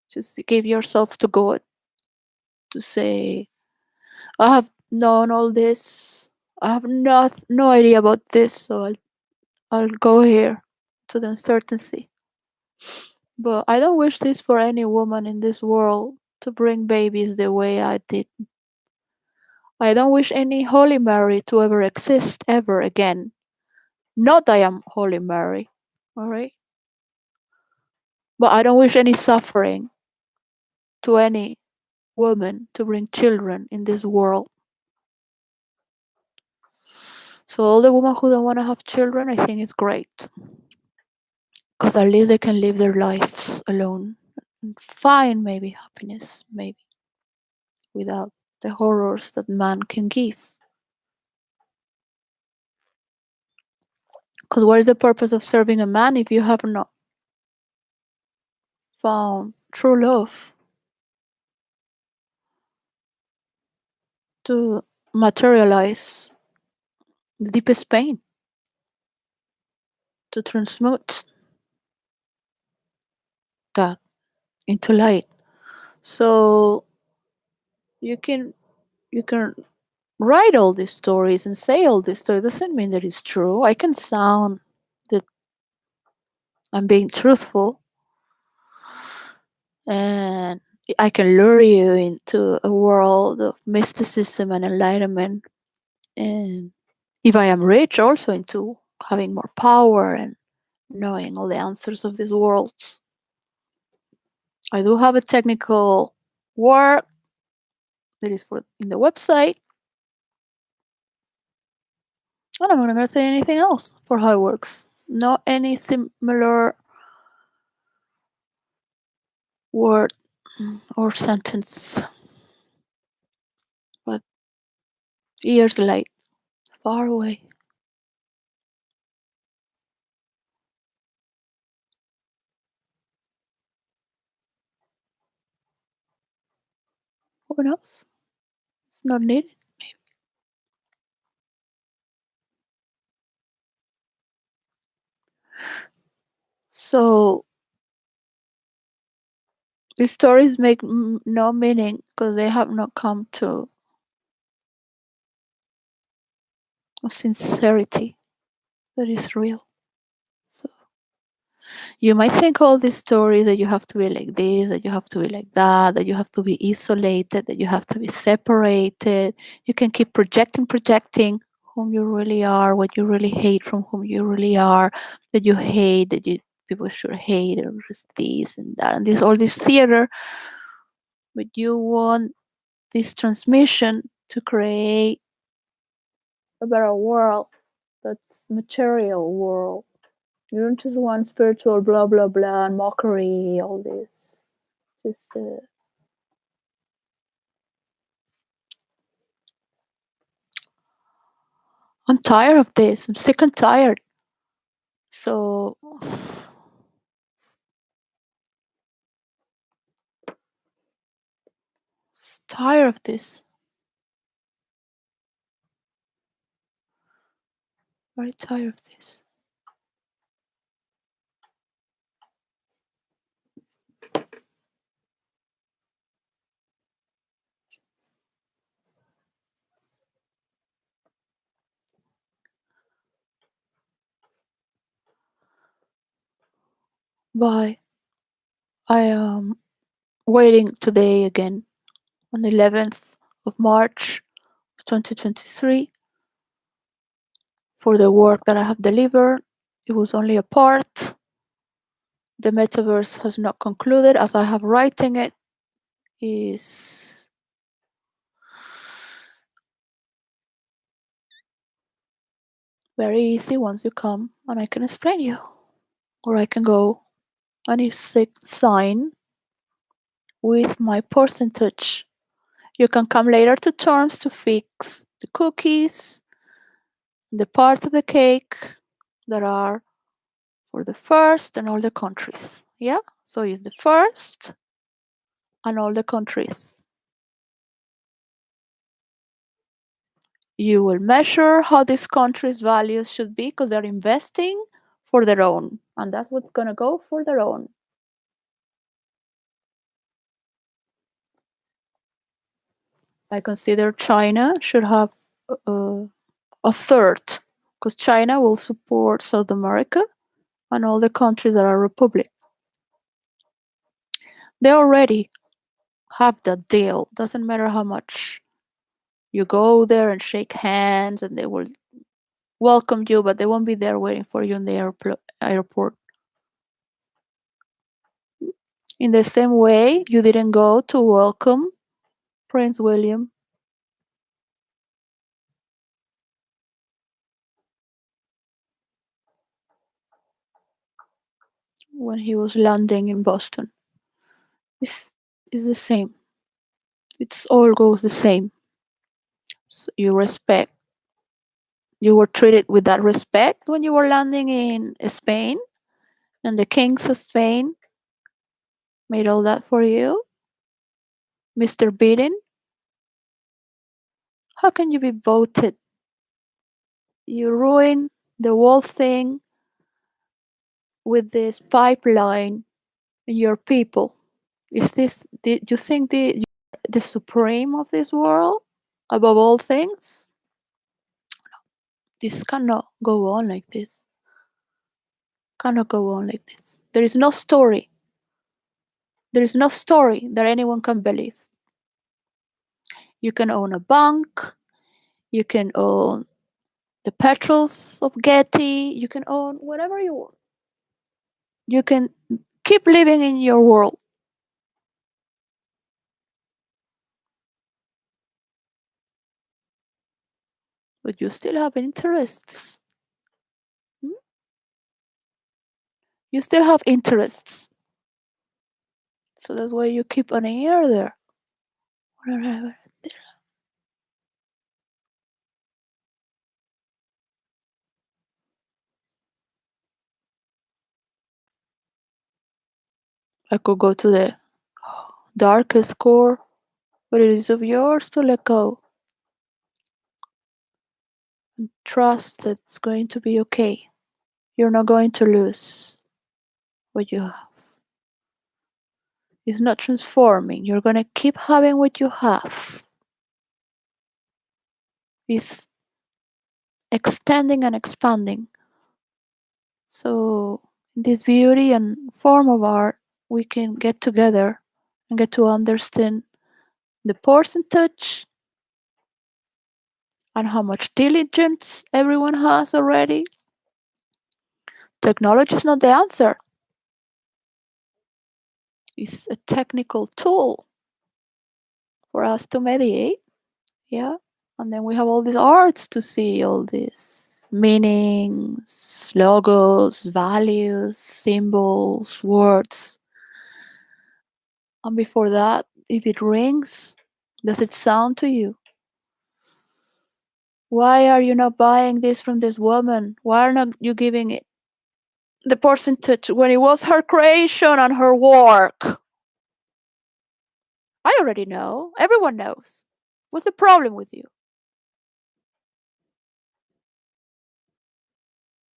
just give yourself to God to say, I have known all this. I have no idea about this, so I'll go here to the uncertainty. But I don't wish this for any woman in this world to bring babies the way I did. I don't wish any Holy Mary to ever exist ever again. Not that I am Holy Mary, alright? But I don't wish any suffering to any woman to bring children in this world. So all the women who don't want to have children, I think it's great. Because at least they can live their lives alone and find maybe happiness, maybe, without the horrors that man can give. Because what is the purpose of serving a man if you have not found true love to materialize the deepest pain, to transmute that into light? So you can you can write all these stories and say all these stories. Doesn't mean that it's true. I can sound that I'm being truthful, and I can lure you into a world of mysticism and enlightenment. And if I am rich, also into having more power and knowing all the answers of these worlds. I do have a technical work that is for in the website. And I'm not gonna say anything else for how it works. Not any similar word or sentence, but years light, far away. Who knows? It's not needed. So these stories make no meaning because they have not come to a sincerity that is real. So you might think all these stories that you have to be like this, that you have to be like that you have to be isolated, that you have to be separated. You can keep projecting whom you really are, what you really hate from whom you really are, that you hate, that you people should hate, or just this and that, and this all this theater. But you want this transmission to create a better world that's material world. You don't just want spiritual blah blah blah and mockery, all this. Just I'm tired of this. I'm sick and tired. So tired of this. Very tired of this. Bye. I am waiting today again on the 11th of March 2023 for the work that I have delivered. It was only a part. The metaverse has not concluded as I have writing it is very easy once you come and I can explain you. Or I can go and sign with my percentage. You can come later to terms to fix the cookies, the parts of the cake that are for the first and all the countries. Yeah? So it's the first and all the countries. You will measure how these countries' values should be because they're investing for their own. And that's what's going to go for their own. I consider China should have a third because China will support South America and all the countries that are republic. They already have that deal. Doesn't matter how much you go there and shake hands and they will welcome you, but they won't be there waiting for you in the airport. In the same way, you didn't go to welcome Prince William when he was landing in Boston. It's the same. It's all goes the same. So you respect. You were treated with that respect when you were landing in Spain, and the kings of Spain made all that for you, Mr. Biden. How can you be voted? You ruin the whole thing with this pipeline and your people. Is this? Do you think the supreme of this world above all things? This cannot go on like this. Cannot go on like this. There is no story. There is no story that anyone can believe. You can own a bank. You can own the petrels of Getty. You can own whatever you want. You can keep living in your world. But you still have interests. Hmm? You still have interests. So that's why you keep an ear there. I could go to the darkest core, but it is of yours to let go. And trust that it's going to be okay. You're not going to lose what you have. It's not transforming. You're going to keep having what you have. It's extending and expanding. So, in this beauty and form of art, we can get together and get to understand the percentage and how much diligence everyone has already. Technology is not the answer. It's a technical tool for us to mediate. Yeah. And then we have all these arts to see all these meanings, logos, values, symbols, words. And before that, if it rings, does it sound to you? Why are you not buying this from this woman? Why are not you giving it the percentage when it was her creation and her work? I already know. Everyone knows. What's the problem with you?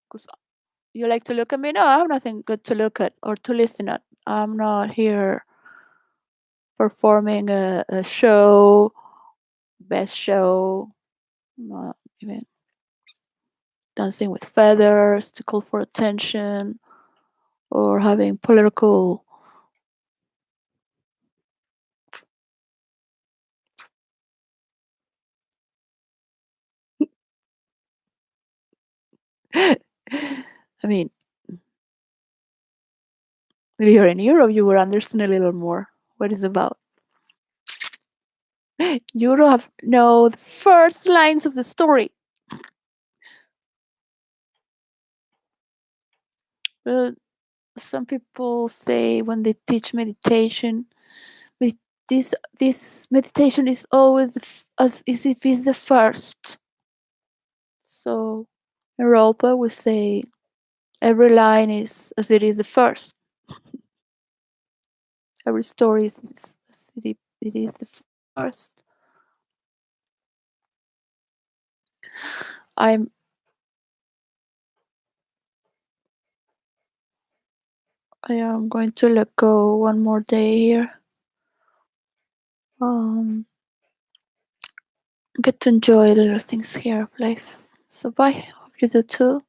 Because you like to look at me? No, I have nothing good to look at or to listen at. I'm not here performing a show, best show, not even dancing with feathers to call for attention or having political. I mean, if you're in Europe, you would understand a little more what it's about. You don't have know the first lines of the story. Well, some people say when they teach meditation, with this meditation is always as if it's the first. So in Europa, we say every line is as it is the first. Every story is as it is the first. I'm I am going to let go one more day here. Um, get to enjoy the little things here of life. So bye. Hope you do too.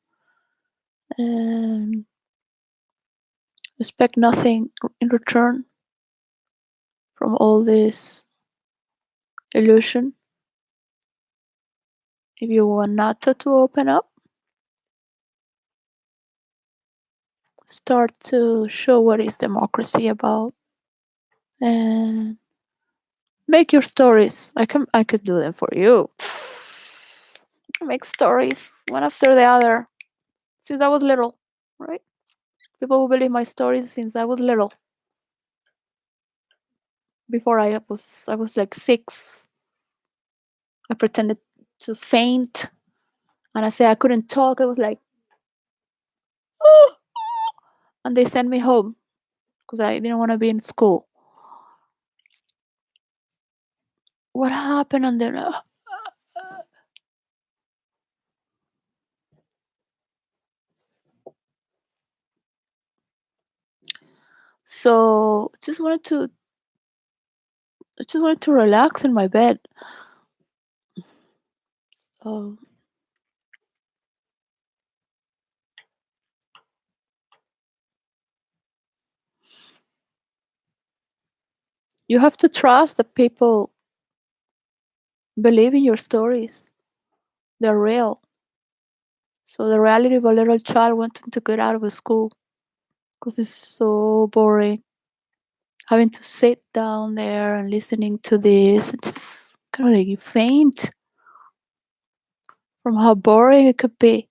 And expect nothing in return from all this illusion. If you want NATO to open up, start to show what is democracy about and make your stories. I could do them for you. Make stories one after the other since I was little, right? People will believe my stories since I was little. Before I was like 6. I pretended to faint and I said I couldn't talk. I was like, and they sent me home because I didn't want to be in school. What happened? And then, so I just wanted to relax in my bed. So you have to trust that people believe in your stories. They're real. So the reality of a little child wanting to get out of a school because it's so boring. Having to sit down there and listening to this, it's just kind of like you faint from how boring it could be.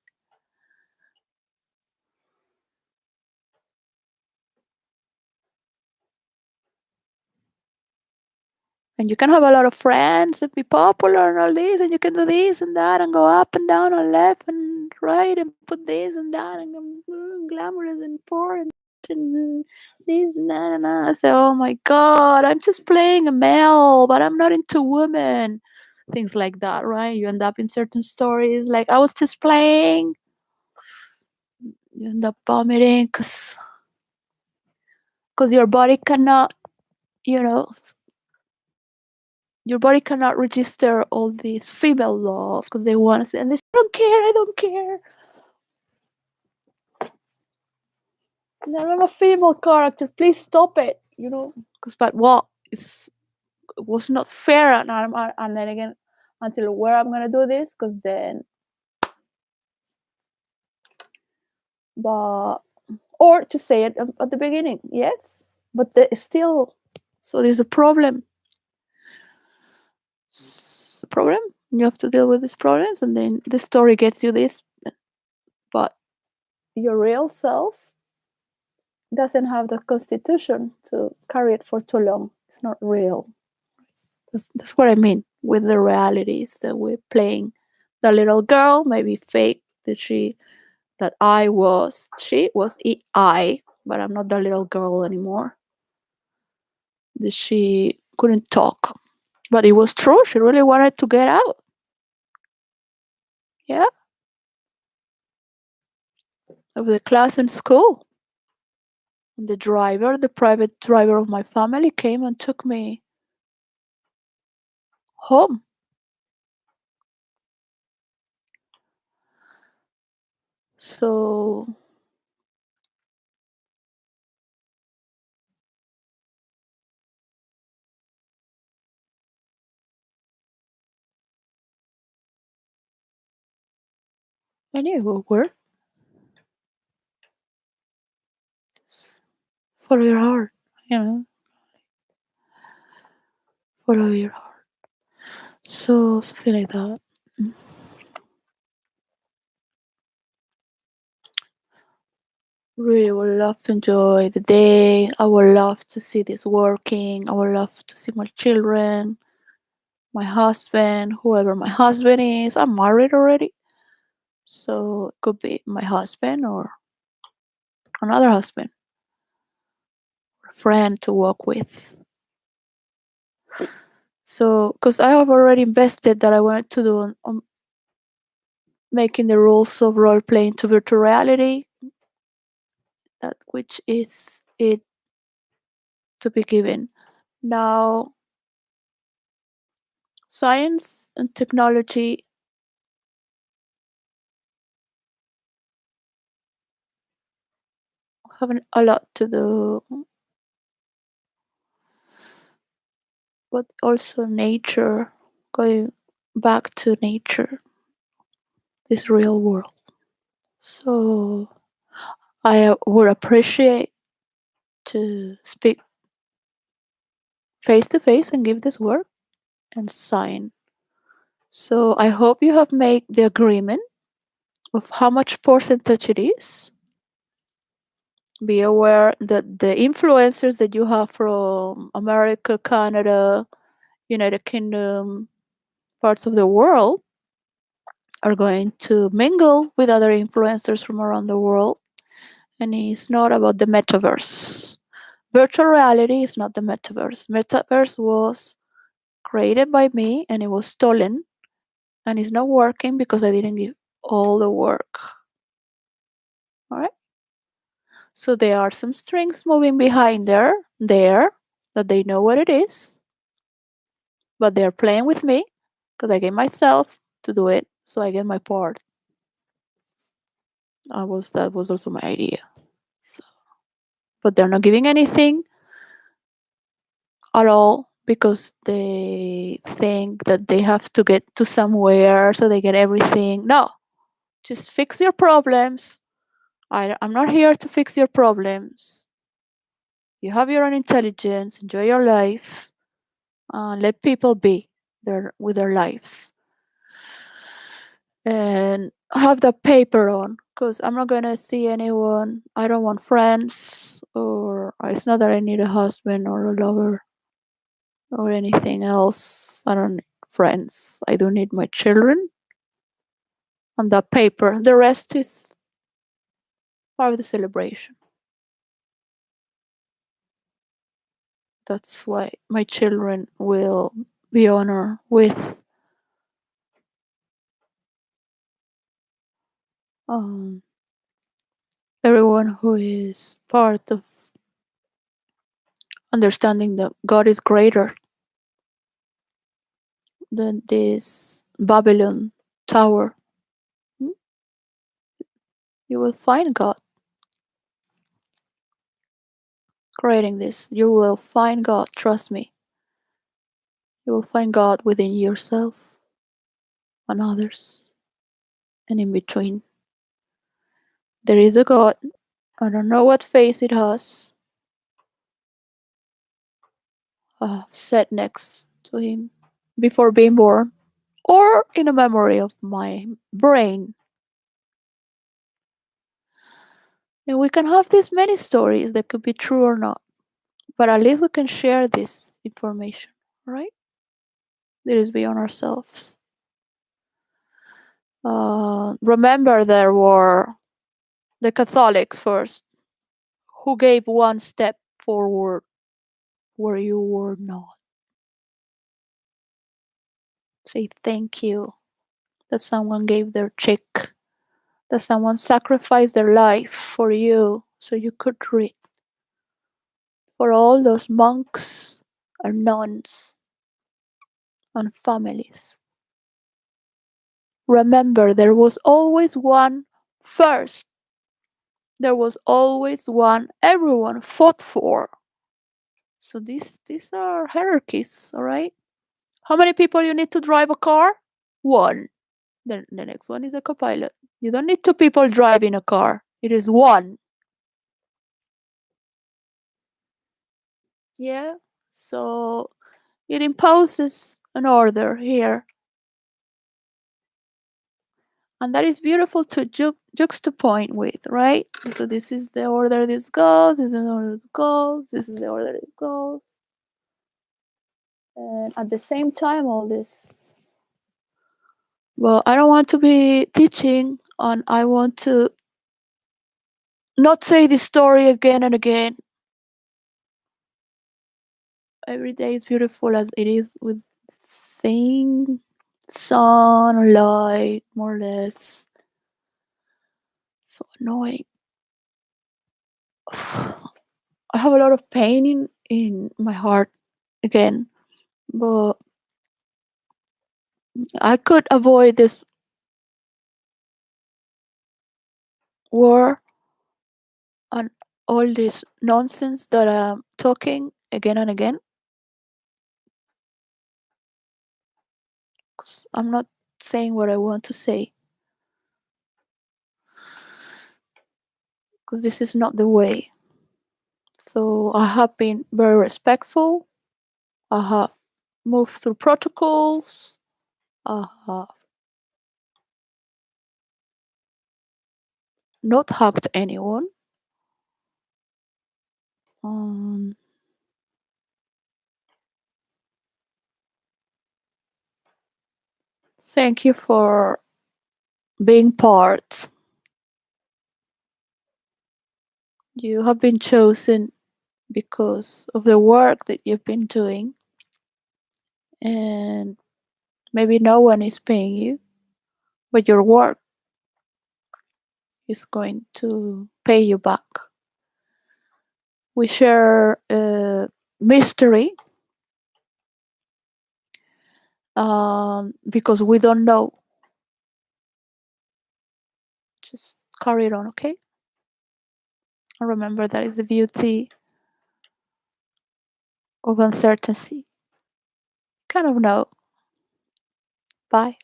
And you can have a lot of friends and be popular and all this, and you can do this and that and go up and down and left and right and put this and that and glamorous and poor and this and that and that. I say, oh my god, I'm just playing a male, but I'm not into women. Things like that, right? You end up in certain stories like I was just playing. You end up vomiting because your body cannot, you know, your body cannot register all these female love because they want to, and they say, I don't care. No, I'm a female character. Please stop it. Because but what it was not fair, and then again, until where I'm gonna do this, because then, but or to say it at the beginning, yes, but still, so there's a problem. Problem. You have to deal with these problems, and then the story gets you this, but your real self doesn't have the constitution to carry it for too long. It's not real. That's what I mean with the realities that we're playing. The little girl, maybe fake that she was I, but I'm not the little girl anymore. That she couldn't talk. But it was true. She really wanted to get out. Yeah. of the class in school. The private driver of my family, came and took me home. So anyway, work. Follow your heart, you know, follow your heart. So something like that. Mm. Really would love to enjoy the day. I would love to see this working. I would love to see my children, my husband, whoever my husband is. I'm married already. So it could be my husband or another husband, a friend to walk with. So, because I have already invested that I wanted to do on making the rules of role playing to virtual reality, that which is it to be given. Now, science and technology have a lot to do, but also nature, going back to nature, this real world. So, I would appreciate to speak face to face and give this word and sign. So I hope you have made the agreement of how much percentage it is. Be aware that the influencers that you have from America, Canada, United Kingdom, parts of the world are going to mingle with other influencers from around the world. And it's not about the metaverse. Virtual reality is not the metaverse. Metaverse was created by me and it was stolen and it's not working because I didn't give all the work. All right. So there are some strings moving behind there that they know what it is, but they're playing with me because I gave myself to do it, so I get my part. That was also my idea. So, but they're not giving anything at all because they think that they have to get to somewhere, so they get everything. No, just fix your problems. I'm not here to fix your problems. You have your own intelligence. Enjoy your life. Let people be with their lives, and have the paper on, because I'm not gonna see anyone. I don't want friends, or it's not that I need a husband or a lover or anything else. I don't need friends. I don't need my children on that paper. The rest is part of the celebration. That's why my children will be honored with um, everyone who is part of understanding that God is greater than this Babylon tower. Hmm? You will find God creating this. You will find God, trust me. You will find God within yourself and others and in between. There is a God. I don't know what face it has, set next to him before being born, or in a memory of my brain. And we can have these many stories that could be true or not, but at least we can share this information, right? It is beyond ourselves. Remember, there were the Catholics first who gave one step forward where you were not. Say thank you that someone gave their cheek that someone sacrificed their life for you so you could read. For all those monks and nuns and families. Remember, there was always one first. There was always one everyone fought for. So these are hierarchies, all right? How many people you need to drive a car? One. Then the next one is a co-pilot. You don't need two people driving a car. It is one. Yeah. So it imposes an order here. And that is beautiful to juxtapose with, right? So this is the order this goes, this is the order this goes, this is the order it goes. And at the same time, all this. Well, I don't want to be teaching, and I want to not say this story again and again. Every day is beautiful as it is with thing, sun, light, more or less. So annoying. I have a lot of pain in my heart again, but I could avoid this war and all this nonsense that I'm talking again and again. 'Cause I'm not saying what I want to say. Because this is not the way. So I have been very respectful. I have moved through protocols. I have not hugged anyone. Um, Thank you for being part. You have been chosen because of the work that you've been doing, and maybe no one is paying you, but your work is going to pay you back. We share a mystery because we don't know. Just carry it on, okay? And remember, that is the beauty of uncertainty. Kind of know. Bye.